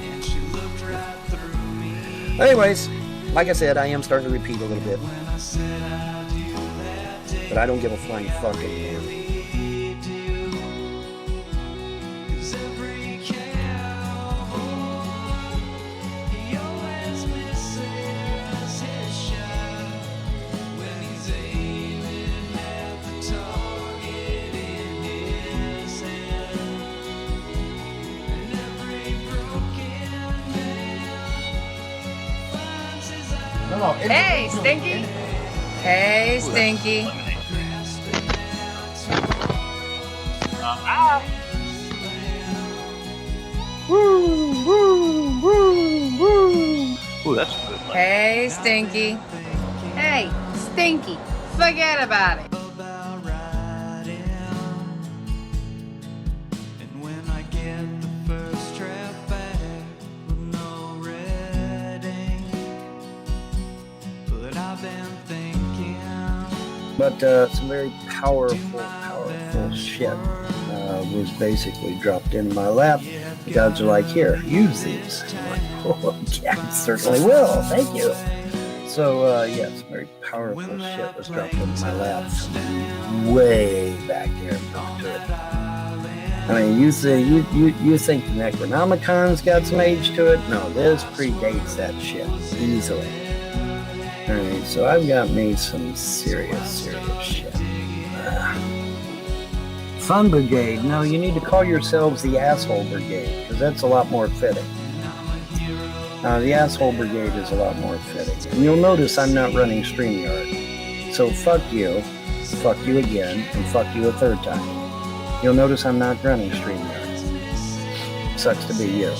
Anyways, like I said, I am starting to repeat a little bit. But I don't give a flying fuck anymore. Hey, Stinky. Hey, Stinky. Woo, woo, woo, woo. Ooh, that's a good one. Hey, Stinky. Hey, Stinky. Forget about it. But some very powerful shit was basically dropped into my lap. The gods are like, here, use these. I'm like, oh, yeah, I certainly will. Thank you. So, yes, very powerful shit was dropped into my lap from way back there. I mean, you think the Necronomicon's got some age to it? No, this predates that shit easily. Alright, so I've got me some serious shit. Fun Brigade. No, you need to call yourselves the Asshole Brigade, because that's a lot more fitting. The Asshole Brigade is a lot more fitting. And you'll notice I'm not running StreamYard. So fuck you again, and fuck you a third time. You'll notice I'm not running StreamYard. Sucks to be you.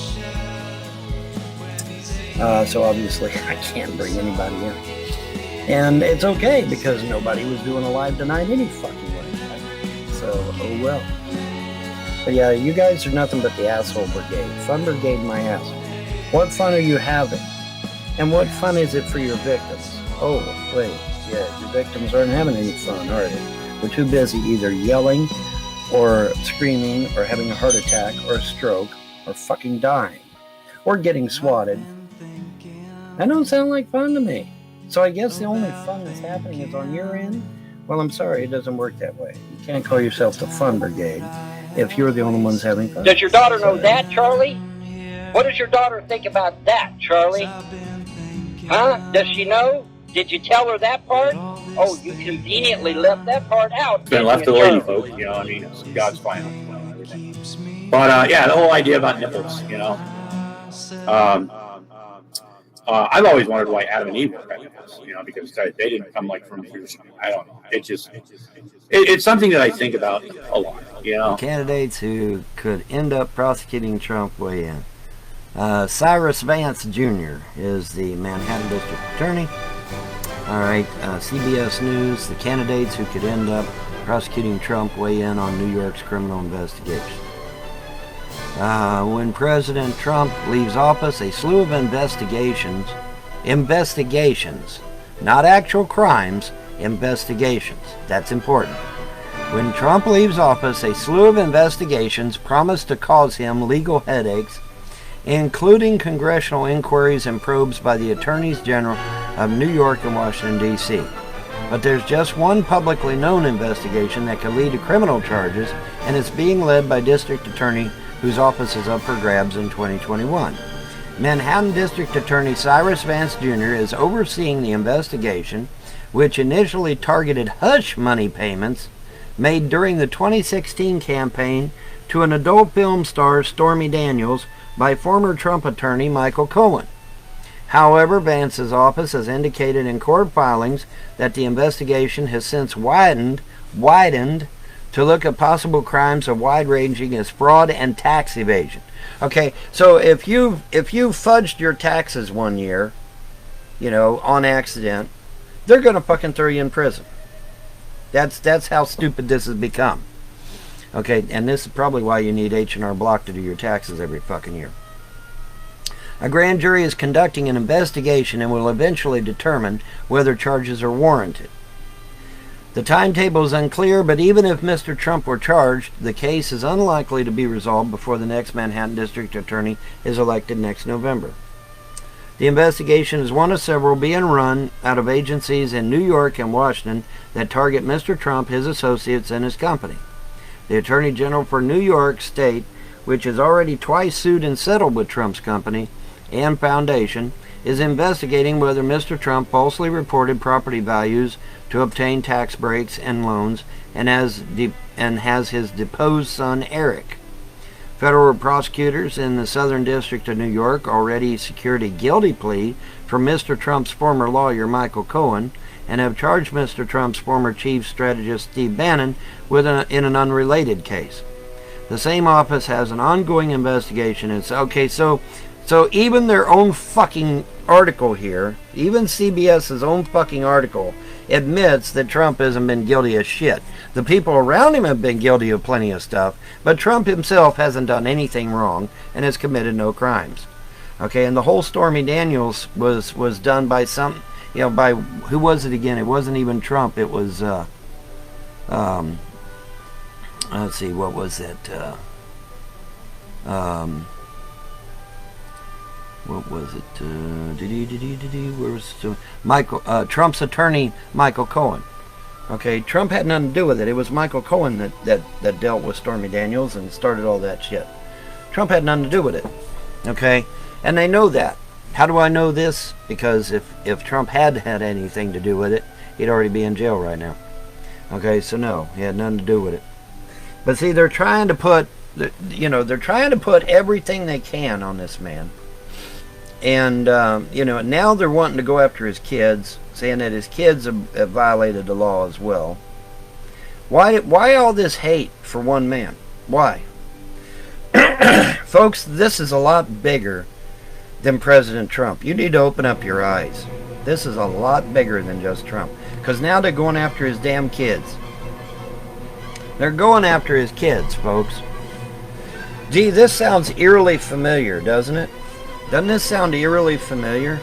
So obviously I can't bring anybody in. And it's okay, because nobody was doing a live tonight any fucking way. So, oh well. But yeah, you guys are nothing but the Asshole Brigade. Fun Brigade my ass. What fun are you having? And what fun is it for your victims? Oh, wait. Yeah, your victims aren't having any fun, are they? They're too busy either yelling or screaming, or having a heart attack, or a stroke, or fucking dying, or getting swatted. That don't sound like fun to me. So I guess the only fun that's happening is on your end? Well, I'm sorry, it doesn't work that way. You can't call yourself the Fun Brigade if you're the only ones having fun. Does your daughter know that, Charlie? What does your daughter think about that, Charlie? Huh? Does she know? Did you tell her that part? Oh, you conveniently left that part out. It's been left to lady folk, you know, I mean, it's God's final, you know, and everything. But, yeah, the whole idea about nipples, you know. I've always wondered why Adam and Eve had nipples, you know, because they didn't come, like, from here. I don't know. It's something that I think about a lot, you know. Candidates who could end up prosecuting Trump weigh in. Cyrus Vance Jr. is the Manhattan District Attorney. All right, CBS News, the candidates who could end up prosecuting Trump weigh in on New York's criminal investigation. When President Trump leaves office, a slew of investigations, not actual crimes, investigations. That's important. When Trump leaves office, a slew of investigations promise to cause him legal headaches, including congressional inquiries and probes by the Attorneys General of New York and Washington, D.C. But there's just one publicly known investigation that could lead to criminal charges, and it's being led by District Attorney whose office is up for grabs in 2021. Manhattan District Attorney Cyrus Vance Jr. is overseeing the investigation, which initially targeted hush money payments made during the 2016 campaign to an adult film star, Stormy Daniels, by former Trump attorney Michael Cohen. However, Vance's office has indicated in court filings that the investigation has since widened to look at possible crimes of wide-ranging as fraud and tax evasion. Okay, so if you fudged your taxes one year, you know, on accident, they're gonna fucking throw you in prison. That's how stupid this has become. Okay, and this is probably why you need H&R Block to do your taxes every fucking year. A grand jury is conducting an investigation and will eventually determine whether charges are warranted. The timetable is unclear, but even if Mr. Trump were charged, the case is unlikely to be resolved before the next Manhattan District Attorney is elected next November. The investigation is one of several being run out of agencies in New York and Washington that target Mr. Trump, his associates, and his company. The Attorney General for New York State, which has already twice sued and settled with Trump's company and foundation, is investigating whether Mr. Trump falsely reported property values to obtain tax breaks and loans, and has his deposed son Eric. Federal prosecutors in the Southern District of New York already secured a guilty plea from Mr. Trump's former lawyer Michael Cohen, and have charged Mr. Trump's former chief strategist Steve Bannon in an unrelated case. The same office has an ongoing investigation. It's okay, so even their own fucking article here, even CBS's own fucking article, admits that Trump hasn't been guilty of shit. The people around him have been guilty of plenty of stuff, but Trump himself hasn't done anything wrong and has committed no crimes. Okay, and the whole Stormy Daniels was done by some, you know, by, who was it again? It wasn't even Trump. It was, let's see, what was it? What was it? Where was it? Trump's attorney, Michael Cohen. Okay, Trump had nothing to do with it. It was Michael Cohen that dealt with Stormy Daniels and started all that shit. Trump had nothing to do with it. Okay, and they know that. How do I know this? Because if Trump had anything to do with it, he'd already be in jail right now. Okay, so no, he had nothing to do with it. But see, they're trying to put, they're trying to put everything they can on this man. And, now they're wanting to go after his kids, saying that his kids have violated the law as well. Why all this hate for one man? Why? Folks, this is a lot bigger than President Trump. You need to open up your eyes. This is a lot bigger than just Trump. Because now they're going after his damn kids. They're going after his kids, folks. Gee, this sounds eerily familiar, doesn't it? Doesn't this sound eerily familiar?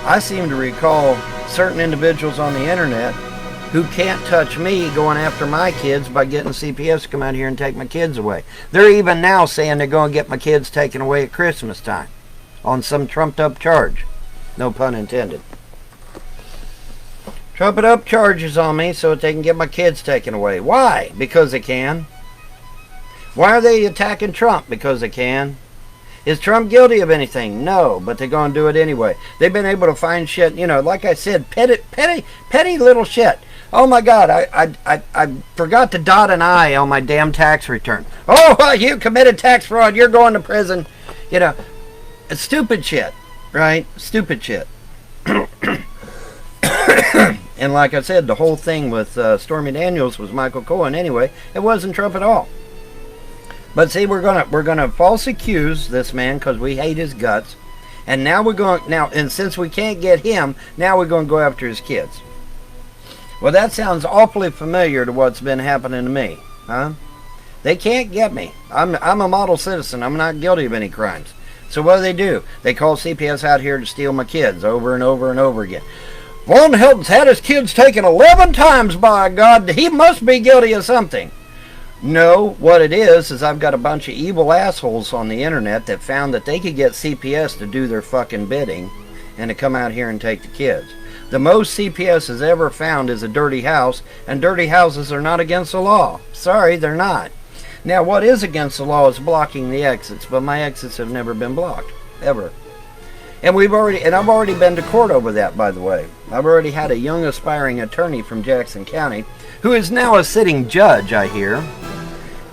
I seem to recall certain individuals on the internet who can't touch me going after my kids by getting CPS to come out here and take my kids away. They're even now saying they're going to get my kids taken away at Christmas time on some trumped up charge. No pun intended. Trumped up charges on me so that they can get my kids taken away. Why? Because they can. Why are they attacking Trump? Because they can. Is Trump guilty of anything? No, but they're going to do it anyway. They've been able to find shit, you know, like I said, petty little shit. Oh my God, I forgot to dot an I on my damn tax return. Oh, you committed tax fraud, you're going to prison. You know, it's stupid shit, right? Stupid shit. And like I said, the whole thing with Stormy Daniels was Michael Cohen anyway. It wasn't Trump at all. But see, we're gonna false accuse this man because we hate his guts, and now and since we can't get him, now we're gonna go after his kids. Well, that sounds awfully familiar to what's been happening to me, huh? They can't get me. I'm a model citizen. I'm not guilty of any crimes. So what do? They call CPS out here to steal my kids over and over and over again. Von Helton's had his kids taken 11 times, by God. He must be guilty of something. No, what it is I've got a bunch of evil assholes on the internet that found that they could get CPS to do their fucking bidding and to come out here and take the kids. The most CPS has ever found is a dirty house, and dirty houses are not against the law. Sorry, they're not. Now, what is against the law is blocking the exits, but my exits have never been blocked, ever. And I've already been to court over that, by the way. I've already had a young aspiring attorney from Jackson County, who is now a sitting judge, I hear,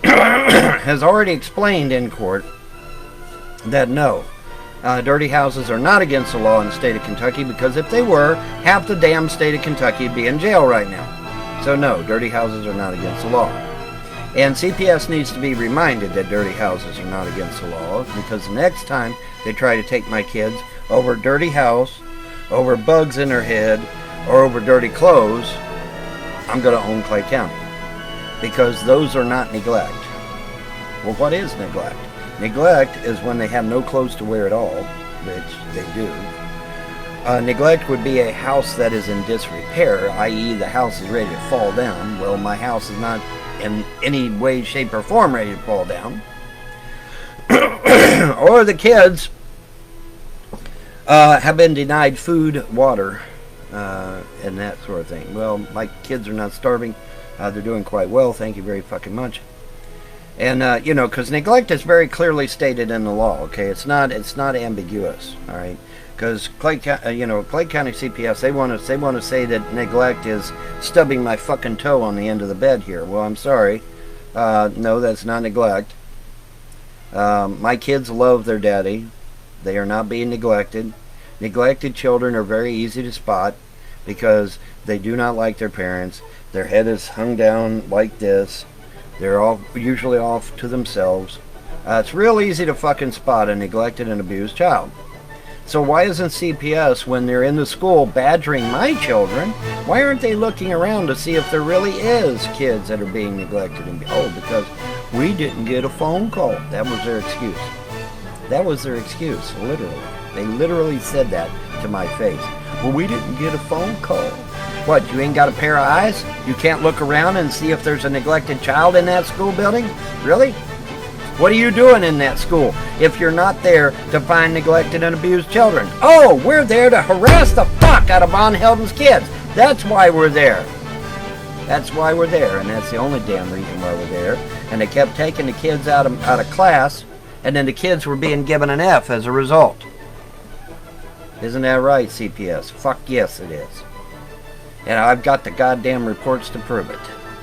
has already explained in court that no, dirty houses are not against the law in the state of Kentucky, because if they were, half the damn state of Kentucky would be in jail right now. So no, dirty houses are not against the law. And CPS needs to be reminded that dirty houses are not against the law, because the next time they try to take my kids over dirty house, over bugs in their head, or over dirty clothes, I'm going to own Clay County, because those are not neglect. Well, what is neglect? Neglect is when they have no clothes to wear at all, which they do. Neglect would be a house that is in disrepair, i.e. the house is ready to fall down. Well, my house is not in any way, shape, or form ready to fall down. Or the kids have been denied food, water, and that sort of thing. Well, my kids are not starving. They're doing quite well, thank you very fucking much. And, you know, because neglect is very clearly stated in the law, okay? It's not ambiguous, all right? Because Clay County CPS, they want to say that neglect is stubbing my fucking toe on the end of the bed here. Well, I'm sorry. No, that's not neglect. My kids love their daddy. They are not being neglected. Neglected children are very easy to spot because they do not like their parents. Their head is hung down like this. They're all usually off to themselves. It's real easy to fucking spot a neglected and abused child. So why isn't CPS, when they're in the school badgering my children, why aren't they looking around to see if there really is kids that are being neglected? And because we didn't get a phone call. That was their excuse. That was their excuse, literally. They literally said that to my face. Well, we didn't get a phone call. What, you ain't got a pair of eyes? You can't look around and see if there's a neglected child in that school building? Really? What are you doing in that school if you're not there to find neglected and abused children? Oh, we're there to harass the fuck out of Von Helton's kids. That's why we're there. That's why we're there, and that's the only damn reason why we're there. And they kept taking the kids out of class, and then the kids were being given an F as a result. Isn't that right, CPS? Fuck yes, it is. And I've got the goddamn reports to prove it.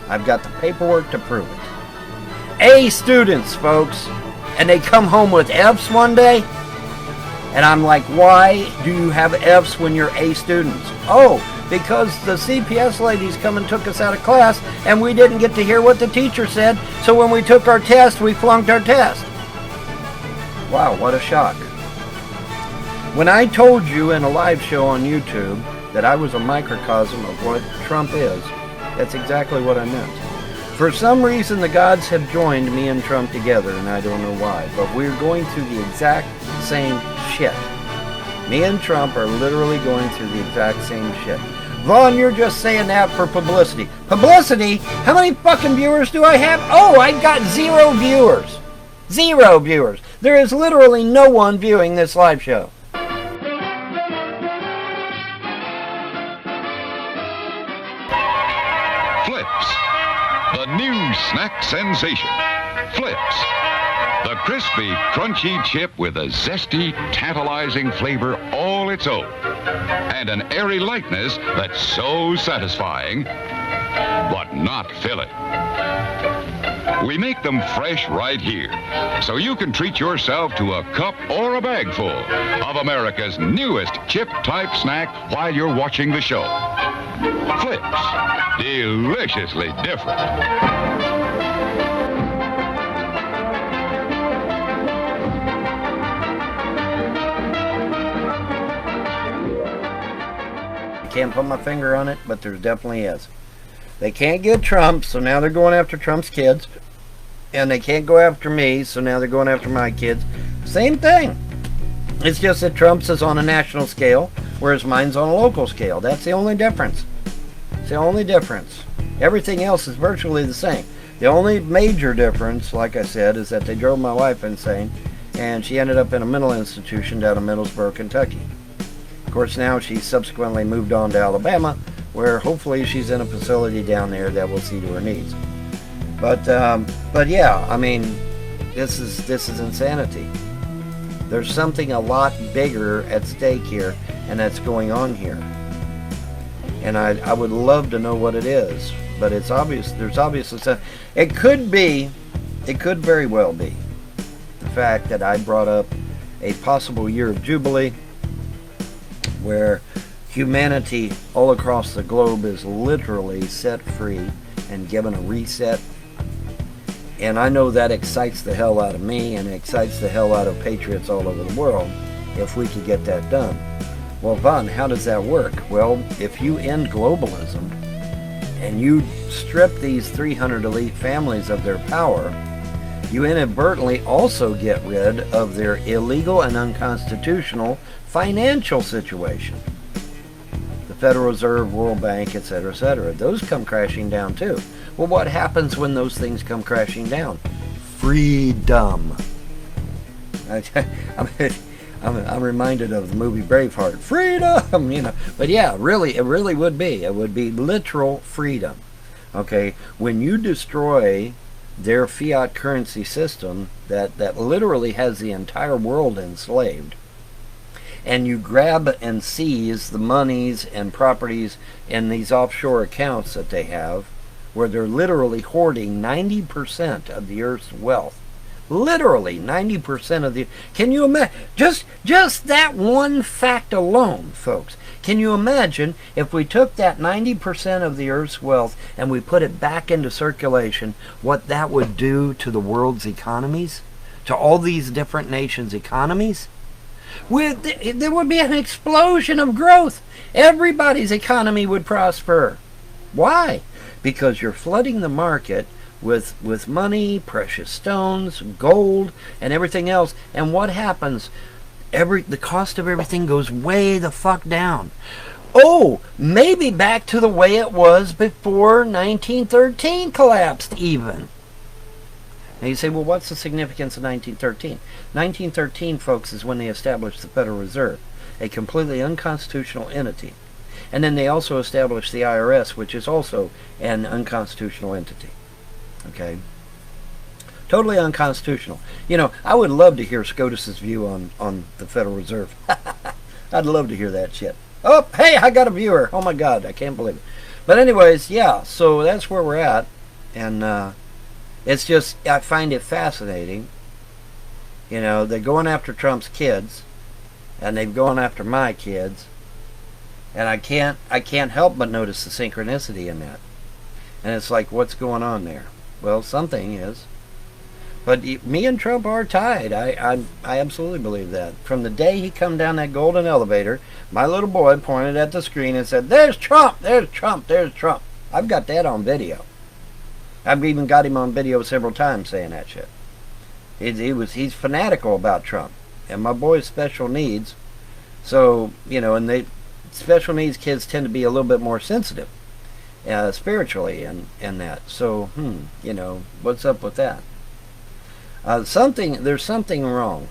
I've got the paperwork to prove it. A students, folks, and they come home with F's one day, and I'm like, why do you have F's when you're A students? Oh, because the CPS ladies come and took us out of class, and we didn't get to hear what the teacher said, so when we took our test, we flunked our test. Wow, what a shock. When I told you in a live show on YouTube that I was a microcosm of what Trump is, that's exactly what I meant. For some reason, the gods have joined me and Trump together, and I don't know why, but we're going through the exact same shit. Me and Trump are literally going through the exact same shit. Vaughn, you're just saying that for publicity. Publicity? How many fucking viewers do I have? Oh, I got 0 viewers. 0 viewers. There is literally no one viewing this live show. Flips, the new snack sensation. Flips, the crispy, crunchy chip with a zesty, tantalizing flavor all its own. And an airy lightness that's so satisfying, but not filling. We make them fresh right here, so you can treat yourself to a cup or a bag full of America's newest chip-type snack while you're watching the show. Flips, deliciously different. Can't put my finger on it, but there definitely is. They can't get Trump, so now they're going after Trump's kids. And they can't go after me, so now they're going after my kids. Same thing. It's just that Trump's is on a national scale, whereas mine's on a local scale. That's the only difference. It's the only difference. Everything else is virtually the same. The only major difference, like I said, is that they drove my wife insane, and she ended up in a mental institution down in Middlesboro, Kentucky. Of course, now she's subsequently moved on to Alabama, where hopefully she's in a facility down there that will see to her needs. But yeah, I mean, this is insanity. There's something a lot bigger at stake here, and that's going on here. And I would love to know what it is, but it's obvious. There's obviously some. It could very well be the fact that I brought up a possible year of Jubilee, where humanity all across the globe is literally set free and given a reset. And I know that excites the hell out of me and excites the hell out of patriots all over the world if we could get that done. Well, Vaughn, how does that work? Well, if you end globalism and you strip these 300 elite families of their power, you inadvertently also get rid of their illegal and unconstitutional financial situation. The Federal Reserve, World Bank, etc., etc. Those come crashing down too. Well, what happens when those things come crashing down? Freedom. I'm reminded of the movie Braveheart. Freedom, you know. But yeah, really, it really would be. It would be literal freedom. Okay, when you destroy their fiat currency system that literally has the entire world enslaved, and you grab and seize the monies and properties in these offshore accounts that they have, where they're literally hoarding 90% of the Earth's wealth. Literally 90% of the... Can you imagine? Just that one fact alone, folks. Can you imagine if we took that 90% of the Earth's wealth and we put it back into circulation, what that would do to the world's economies? To all these different nations' economies? There would be an explosion of growth. Everybody's economy would prosper. Why? Because you're flooding the market with money, precious stones, gold, and everything else. And what happens? The cost of everything goes way the fuck down. Oh, maybe back to the way it was before 1913 collapsed even. Now you say, well, what's the significance of 1913? 1913, folks, is when they established the Federal Reserve, a completely unconstitutional entity. And then they also established the IRS, which is also an unconstitutional entity. Okay? Totally unconstitutional. You know, I would love to hear SCOTUS's view on the Federal Reserve. I'd love to hear that shit. Oh, hey, I got a viewer. Oh my God, I can't believe it. But anyways, yeah, so that's where we're at. And it's just, I find it fascinating. You know, they're going after Trump's kids, and they've gone after my kids. And I can't help but notice the synchronicity in that. And it's like, what's going on there? Well, something is. But me and Trump are tied. I absolutely believe that. From the day he come down that golden elevator, my little boy pointed at the screen and said, "There's Trump! There's Trump! There's Trump!" I've got that on video. I've even got him on video several times saying that shit. He's fanatical about Trump. And my boy's special needs. So, you know, and special needs kids tend to be a little bit more sensitive, spiritually, and that. So, you know, what's up with that? There's something wrong,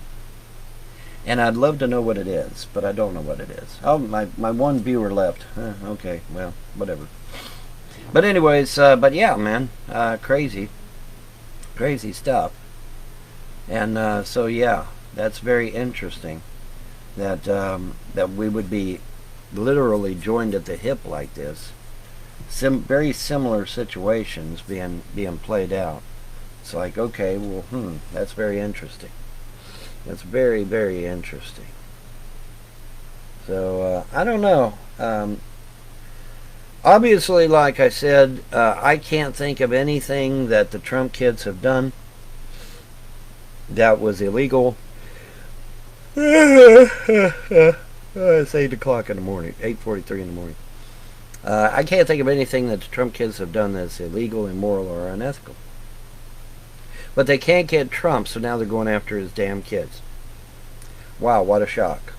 and I'd love to know what it is, but I don't know what it is. Oh, my one viewer left. Okay, well, whatever. But anyways, but yeah, man, crazy stuff. And so yeah, that's very interesting that that we would be literally joined at the hip like this. Very similar situations being played out. It's like, okay, well, that's very interesting. That's very, very interesting. So I don't know. Obviously, like I said, I can't think of anything that the Trump kids have done that was illegal. It's 8 o'clock in the morning, 8:43 in the morning. I can't think of anything that the Trump kids have done that's illegal, immoral, or unethical. But they can't get Trump, so now they're going after his damn kids. Wow, what a shock.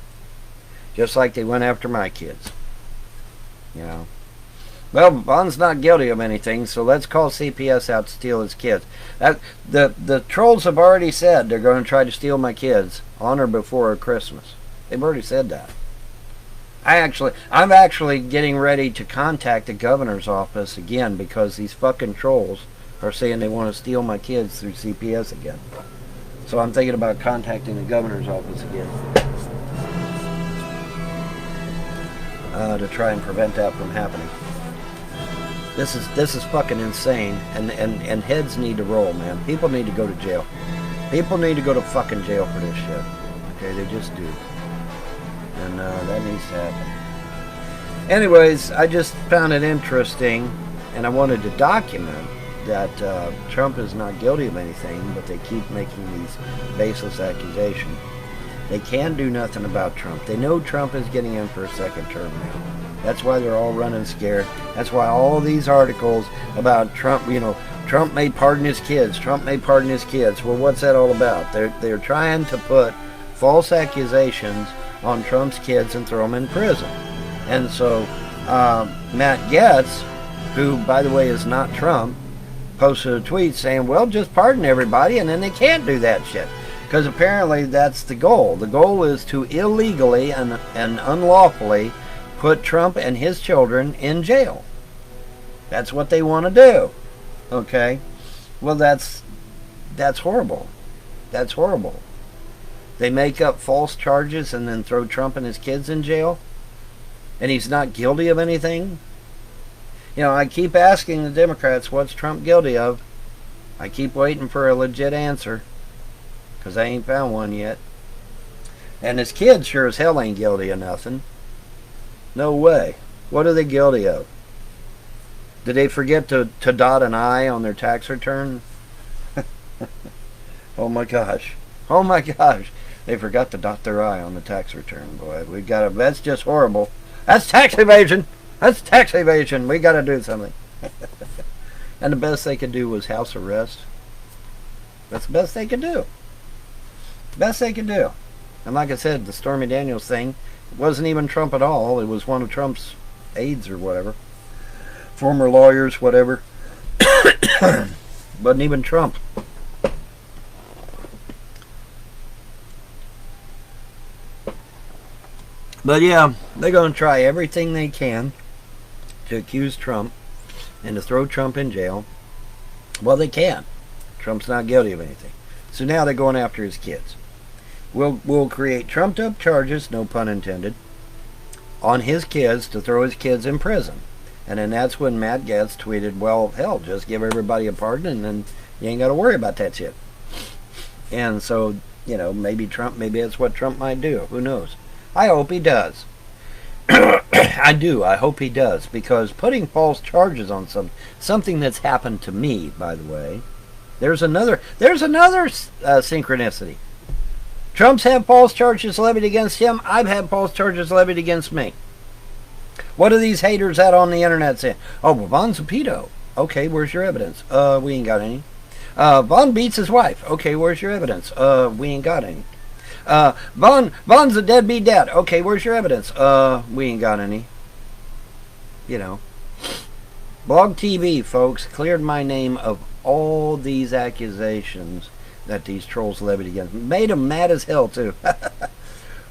Just like they went after my kids. You know. Well, Vaughn's not guilty of anything, so let's call CPS out to steal his kids. The trolls have already said they're going to try to steal my kids on or before Christmas. They've already said that. I'm actually getting ready to contact the governor's office again because these fucking trolls are saying they want to steal my kids through CPS again. So I'm thinking about contacting the governor's office again to try and prevent that from happening. This is fucking insane, and heads need to roll, man. People need to go to jail. People need to go to fucking jail for this shit. Okay, they just do. And that needs to happen. Anyways, I just found it interesting, and I wanted to document that Trump is not guilty of anything, but they keep making these baseless accusations. They can do nothing about Trump. They know Trump is getting in for a second term now. That's why they're all running scared. That's why all these articles about Trump, you know, Trump may pardon his kids. Trump may pardon his kids. Well, what's that all about? They're trying to put false accusations on Trump's kids and throw them in prison. And so Matt Gaetz, who, by the way, is not Trump, posted a tweet saying, well, just pardon everybody, and then they can't do that shit. Because apparently that's the goal. The goal is to illegally and unlawfully put Trump and his children in jail. That's what they want to do. Okay? Well, that's horrible. That's horrible. They make up false charges and then throw Trump and his kids in jail? And he's not guilty of anything? You know, I keep asking the Democrats, what's Trump guilty of? I keep waiting for a legit answer, because I ain't found one yet. And his kids sure as hell ain't guilty of nothing. No way. What are they guilty of? Did they forget to dot an I on their tax return? Oh my gosh. Oh my gosh. They forgot to dot their I on the tax return. Boy, we gotta, that's just horrible. That's tax evasion. That's tax evasion. We gotta do something. And the best they could do was house arrest. That's the best they could do. Best they could do. And like I said, the Stormy Daniels thing, it wasn't even Trump at all. It was one of Trump's aides or whatever. Former lawyers, whatever. Wasn't even Trump. But yeah, they're going to try everything they can to accuse Trump and to throw Trump in jail. Well, they can't. Trump's not guilty of anything. So now they're going after his kids. We'll create trumped up charges, no pun intended, on his kids to throw his kids in prison. And then that's when Matt Gaetz tweeted, well, hell, just give everybody a pardon and then you ain't got to worry about that shit. And so, you know, maybe that's what Trump might do. Who knows? I hope he does. I do. I hope he does. Because putting false charges on something that's happened to me, by the way, there's another synchronicity. Trump's had false charges levied against him. I've had false charges levied against me. What are these haters out on the internet saying? Oh, well, Vaughn's a pedo. Okay, where's your evidence? We ain't got any. Vaughn beats his wife. Okay, where's your evidence? We ain't got any. Vaughn's a deadbeat dad. Okay, where's your evidence? We ain't got any. You know. Blog TV, folks, cleared my name of all these accusations that these trolls levied against me. Made them mad as hell, too.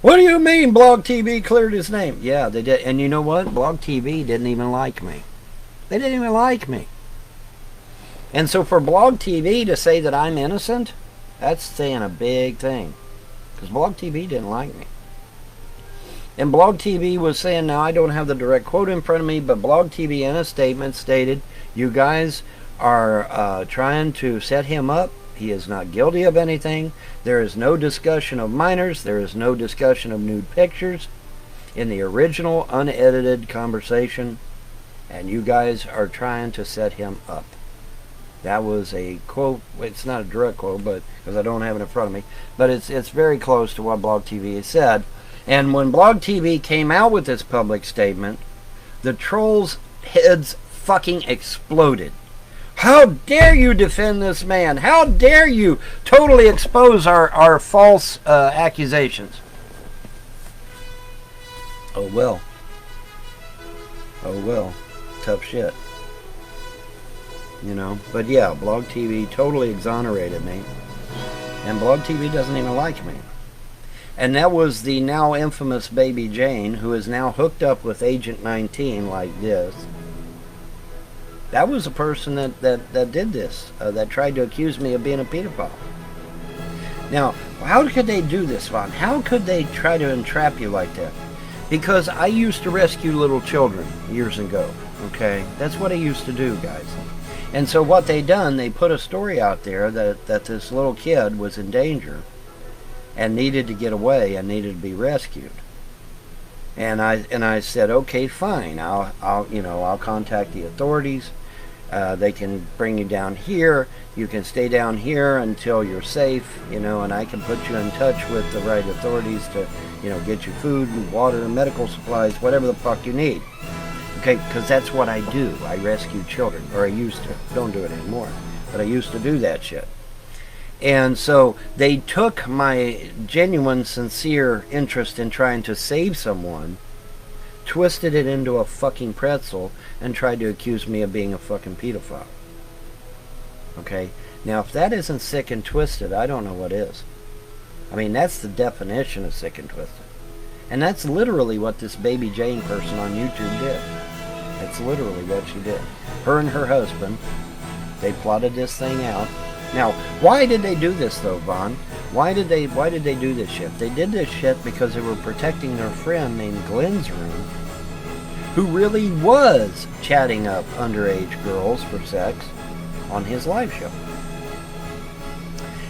What do you mean Blog TV cleared his name? Yeah, they did. And you know what? Blog TV didn't even like me. They didn't even like me. And so for Blog TV to say that I'm innocent, that's saying a big thing. Because Blog TV didn't like me. And Blog TV was saying, now I don't have the direct quote in front of me, but Blog TV in a statement stated, you guys are trying to set him up. He is not guilty of anything. There is no discussion of minors. There is no discussion of nude pictures in the original unedited conversation. And you guys are trying to set him up. That was a quote. It's not a direct quote, but because I don't have it in front of me. But it's very close to what Blog TV said. And when Blog TV came out with this public statement, the trolls' heads fucking exploded. How dare you defend this man? How dare you totally expose our false accusations? Oh well. Oh well. Tough shit. You know, but yeah, Blog TV totally exonerated me. And Blog TV doesn't even like me. And that was the now infamous Baby Jane, who is now hooked up with Agent 19 like this. That was a person that did this, that tried to accuse me of being a pedophile. Now, how could they do this, Vaughn? How could they try to entrap you like that? Because I used to rescue little children years ago, okay? That's what I used to do, guys. And so what they done, they put a story out there that this little kid was in danger and needed to get away and needed to be rescued. And I said, okay, fine. I'll contact the authorities. They can bring you down here. You can stay down here until you're safe, and I can put you in touch with the right authorities to, get you food and water and medical supplies, whatever the fuck you need. Okay, because that's what I do. I rescue children, or I used to. Don't do it anymore. But I used to do that shit. And so they took my genuine, sincere interest in trying to save someone, twisted it into a fucking pretzel, and tried to accuse me of being a fucking pedophile. Okay? Now, if that isn't sick and twisted, I don't know what is. I mean, that's the definition of sick and twisted. And that's literally what this Baby Jane person on YouTube did. That's literally what she did. Her and her husband, they plotted this thing out. Now, why did they do this though, Vaughn? Why did they do this shit? They did this shit because they were protecting their friend named Glenn's Room, who really was chatting up underage girls for sex on his live show.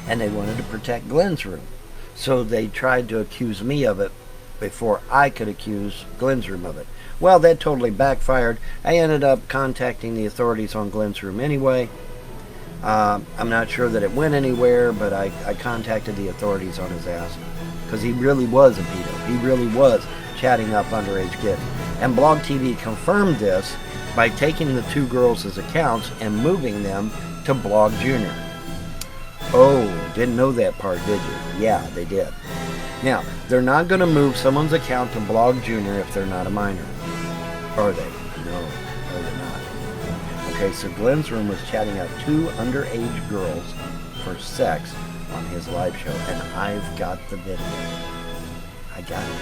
And they wanted to protect Glenn's Room. So they tried to accuse me of it before I could accuse Glenn's Room of it. Well, that totally backfired. I ended up contacting the authorities on Glenn's Room anyway. I'm not sure that it went anywhere, but I contacted the authorities on his ass. Because he really was a pedo. He really was chatting up underage kids. And Blog TV confirmed this by taking the two girls' accounts and moving them to Blog Junior. Oh, didn't know that part, did you? Yeah, they did. Now, they're not going to move someone's account to Blog Junior if they're not a minor. Are they? No, they're not. Okay, so Glenn's Room was chatting up two underage girls for sex on his live show, and I've got the video. I got it.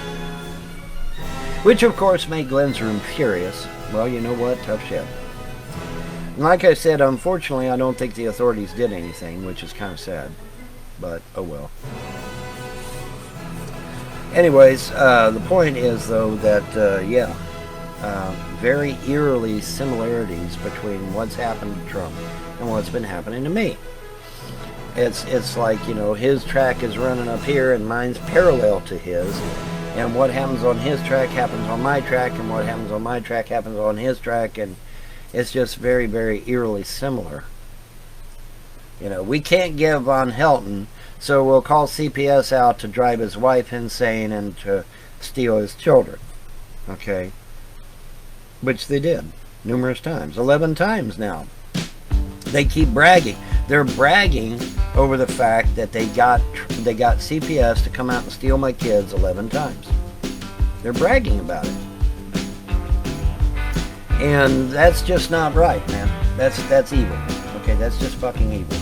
Which, of course, made Glenn's Room furious. Well, you know what? Tough shit. And like I said, unfortunately, I don't think the authorities did anything, which is kind of sad. But, oh well. Anyways, the point is, though, that, very eerily similarities between what's happened to Trump and what's been happening to me. It's like, his track is running up here and mine's parallel to his. And what happens on his track happens on my track, and what happens on my track happens on his track, and it's just very, very eerily similar. We can't give Von Helton, so we'll call CPS out to drive his wife insane and to steal his children. Okay? Which they did numerous times. 11 times now. They keep bragging. They're bragging over the fact that they got CPS to come out and steal my kids 11 times. They're bragging about it. And that's just not right, man. That's evil. Okay, that's just fucking evil.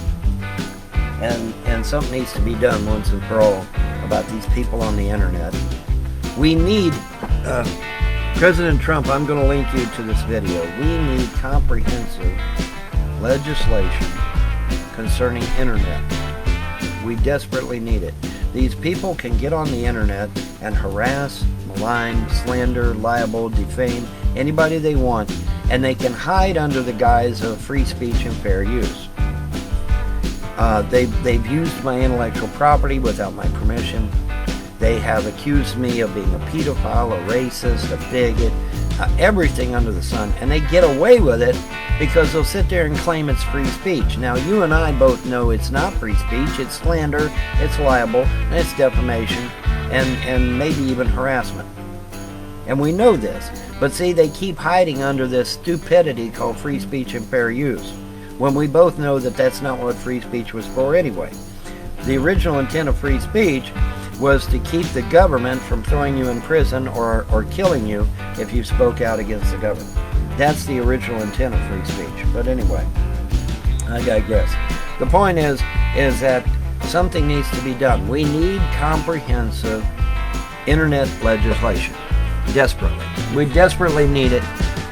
And something needs to be done once and for all about these people on the internet. We need, President Trump, I'm going to link you to this video. We need comprehensive legislation concerning internet. We desperately need it. These people can get on the internet and harass, malign, slander, libel, defame anybody they want, and they can hide under the guise of free speech and fair use. They've used my intellectual property without my permission. They have accused me of being a pedophile, a racist, a bigot, everything under the sun, and they get away with it because they'll sit there and claim it's free speech. Now, you and I both know it's not free speech. It's slander, it's libel, and it's defamation, and maybe even harassment. And we know this. But see, they keep hiding under this stupidity called free speech and fair use, when we both know that that's not what free speech was for anyway. The original intent of free speech was to keep the government from throwing you in prison or killing you if you spoke out against the government. That's the original intent of free speech. But anyway, I digress. The point is that something needs to be done. We need comprehensive internet legislation. Desperately. We desperately need it.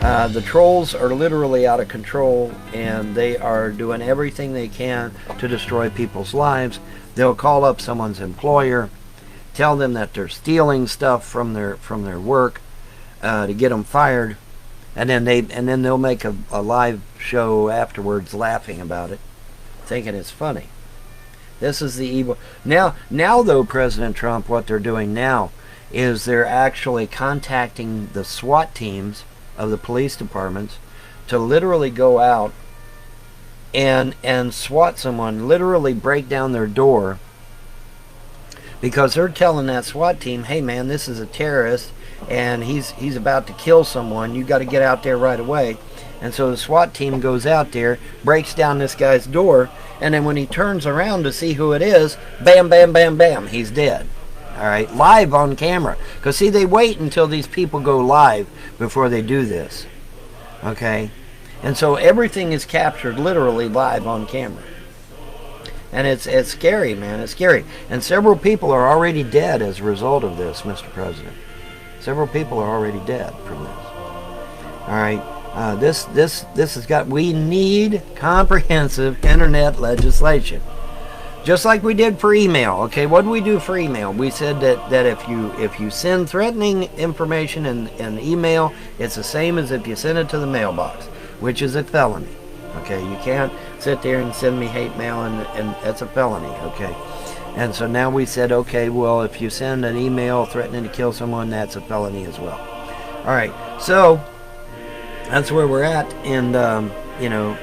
The trolls are literally out of control, and they are doing everything they can to destroy people's lives. They'll call up someone's employer, tell them that they're stealing stuff from their work to get them fired, and then they'll make a live show afterwards laughing about it, thinking it's funny. This is the evil. Now though, President Trump, what they're doing now is they're actually contacting the SWAT teams of the police departments to literally go out and SWAT someone, literally break down their door, because they're telling that SWAT team, hey man, this is a terrorist and he's about to kill someone, you got to get out there right away. And so the SWAT team goes out there, breaks down this guy's door, and then when he turns around to see who it is, bam, bam, bam, bam, he's dead. All right, live on camera. Because, see, they wait until these people go live before they do this. Okay? And so everything is captured literally live on camera. And it's scary, man. It's scary. And several people are already dead as a result of this, Mr. President. Several people are already dead from this. All right? This has got... We need comprehensive internet legislation. Just like we did for email. Okay, what did we do for email? We said that if you send threatening information in email, it's the same as if you send it to the mailbox, which is a felony. Okay, you can't sit there and send me hate mail, and that's a felony. Okay, and so now we said, okay, well, if you send an email threatening to kill someone, that's a felony as well. All right, so that's where we're at, and you know.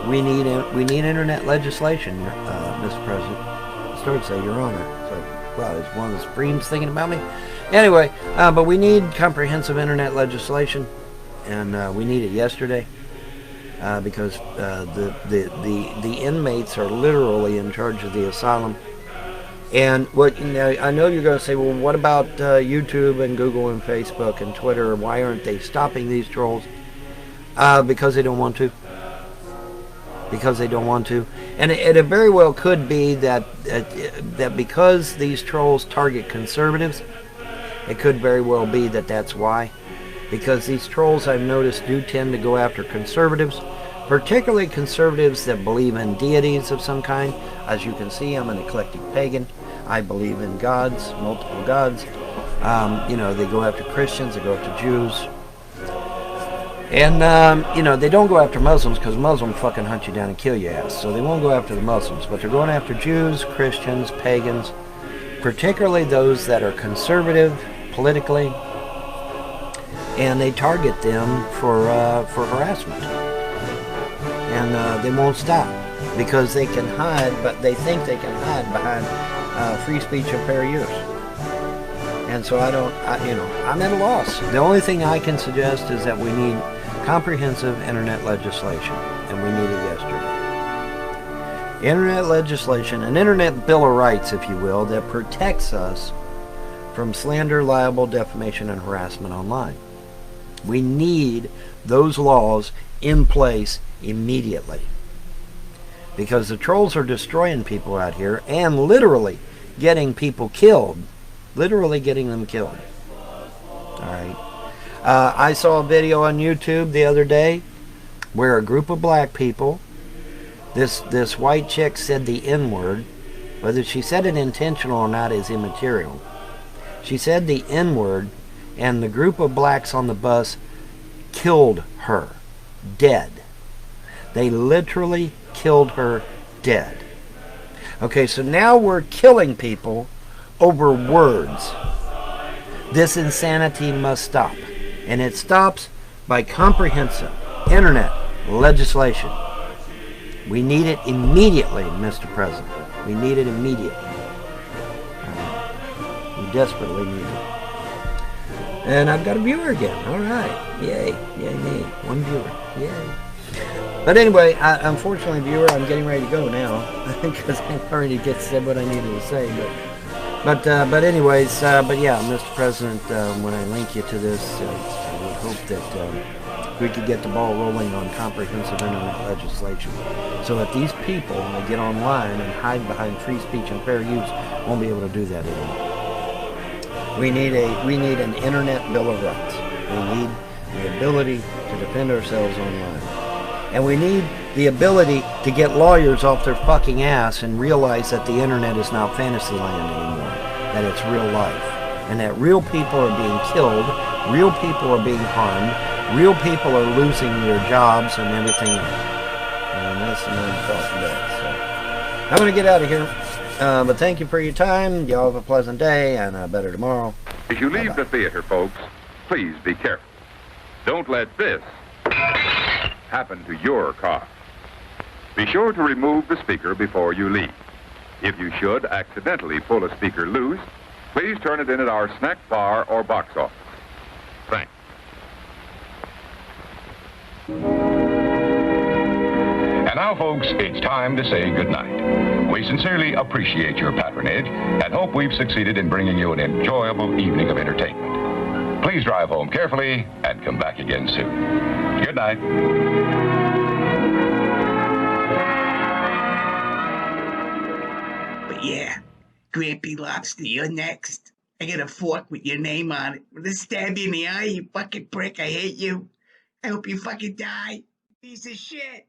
We need internet legislation, Mr. President. I started to say, Your Honor. So, wow, is one of the Supremes thinking about me? Anyway, but we need comprehensive internet legislation, and we need it yesterday because the inmates are literally in charge of the asylum. And I know you're going to say, well, what about YouTube and Google and Facebook and Twitter? Why aren't they stopping these trolls? Because they don't want to. Because they don't want to. And it very well could be that because these trolls target conservatives, it could very well be that that's why. Because these trolls, I've noticed, do tend to go after conservatives, particularly conservatives that believe in deities of some kind. As you can see, I'm an eclectic pagan. I believe in gods, multiple gods. You know, they go after Christians, they go after Jews. And, you know, they don't go after Muslims because Muslims fucking hunt you down and kill your ass. So they won't go after the Muslims. But they're going after Jews, Christians, pagans, particularly those that are conservative politically. And they target them for harassment. And they won't stop because they can hide, but they think they can hide behind free speech and fair use. And so I'm at a loss. The only thing I can suggest is that we need comprehensive internet legislation, and we need it yesterday. Internet legislation, an internet bill of rights, if you will, that protects us from slander, libel, defamation, and harassment online. We need those laws in place immediately. Because the trolls are destroying people out here and literally getting people killed. Literally getting them killed. Alright. I saw a video on YouTube the other day where a group of black people, this white chick said the N-word. Whether she said it intentional or not is immaterial. She said the N-word, and the group of blacks on the bus killed her dead. They literally killed her dead. Okay, so now we're killing people over words. This insanity must stop. And it stops by comprehensive internet legislation. We need it immediately, Mr. President. We need it immediately. We desperately need it. And I've got a viewer again. All right. Yay. Yay me. One viewer. Yay. But anyway, unfortunately, viewer, I'm getting ready to go now because I've already said what I needed to say. But anyways, but yeah, Mr. President, when I link you to this, I would hope that we could get the ball rolling on comprehensive internet legislation, so that these people, when they get online and hide behind free speech and fair use, won't be able to do that anymore. We need an internet bill of rights. We need the ability to defend ourselves online. And we need the ability to get lawyers off their fucking ass and realize that the internet is not fantasy land anymore, that it's real life, and that real people are being killed, real people are being harmed, real people are losing their jobs and everything else. And that's the main thought today. So I'm going to get out of here. But thank you for your time. Y'all have a pleasant day and a better tomorrow. As you leave the theater, folks, please be careful. Don't let this happen to your car. Be sure to remove the speaker before you leave. If you should accidentally pull a speaker loose, please turn it in at our snack bar or box office. Thanks. And now, folks, it's time to say goodnight. We sincerely appreciate your patronage and hope we've succeeded in bringing you an enjoyable evening of entertainment. Please drive home carefully and come back again soon. Good night. But yeah, Grampy Lobster, you're next. I got a fork with your name on it. I'm gonna stab you in the eye, you fucking prick. I hate you. I hope you fucking die. Piece of shit.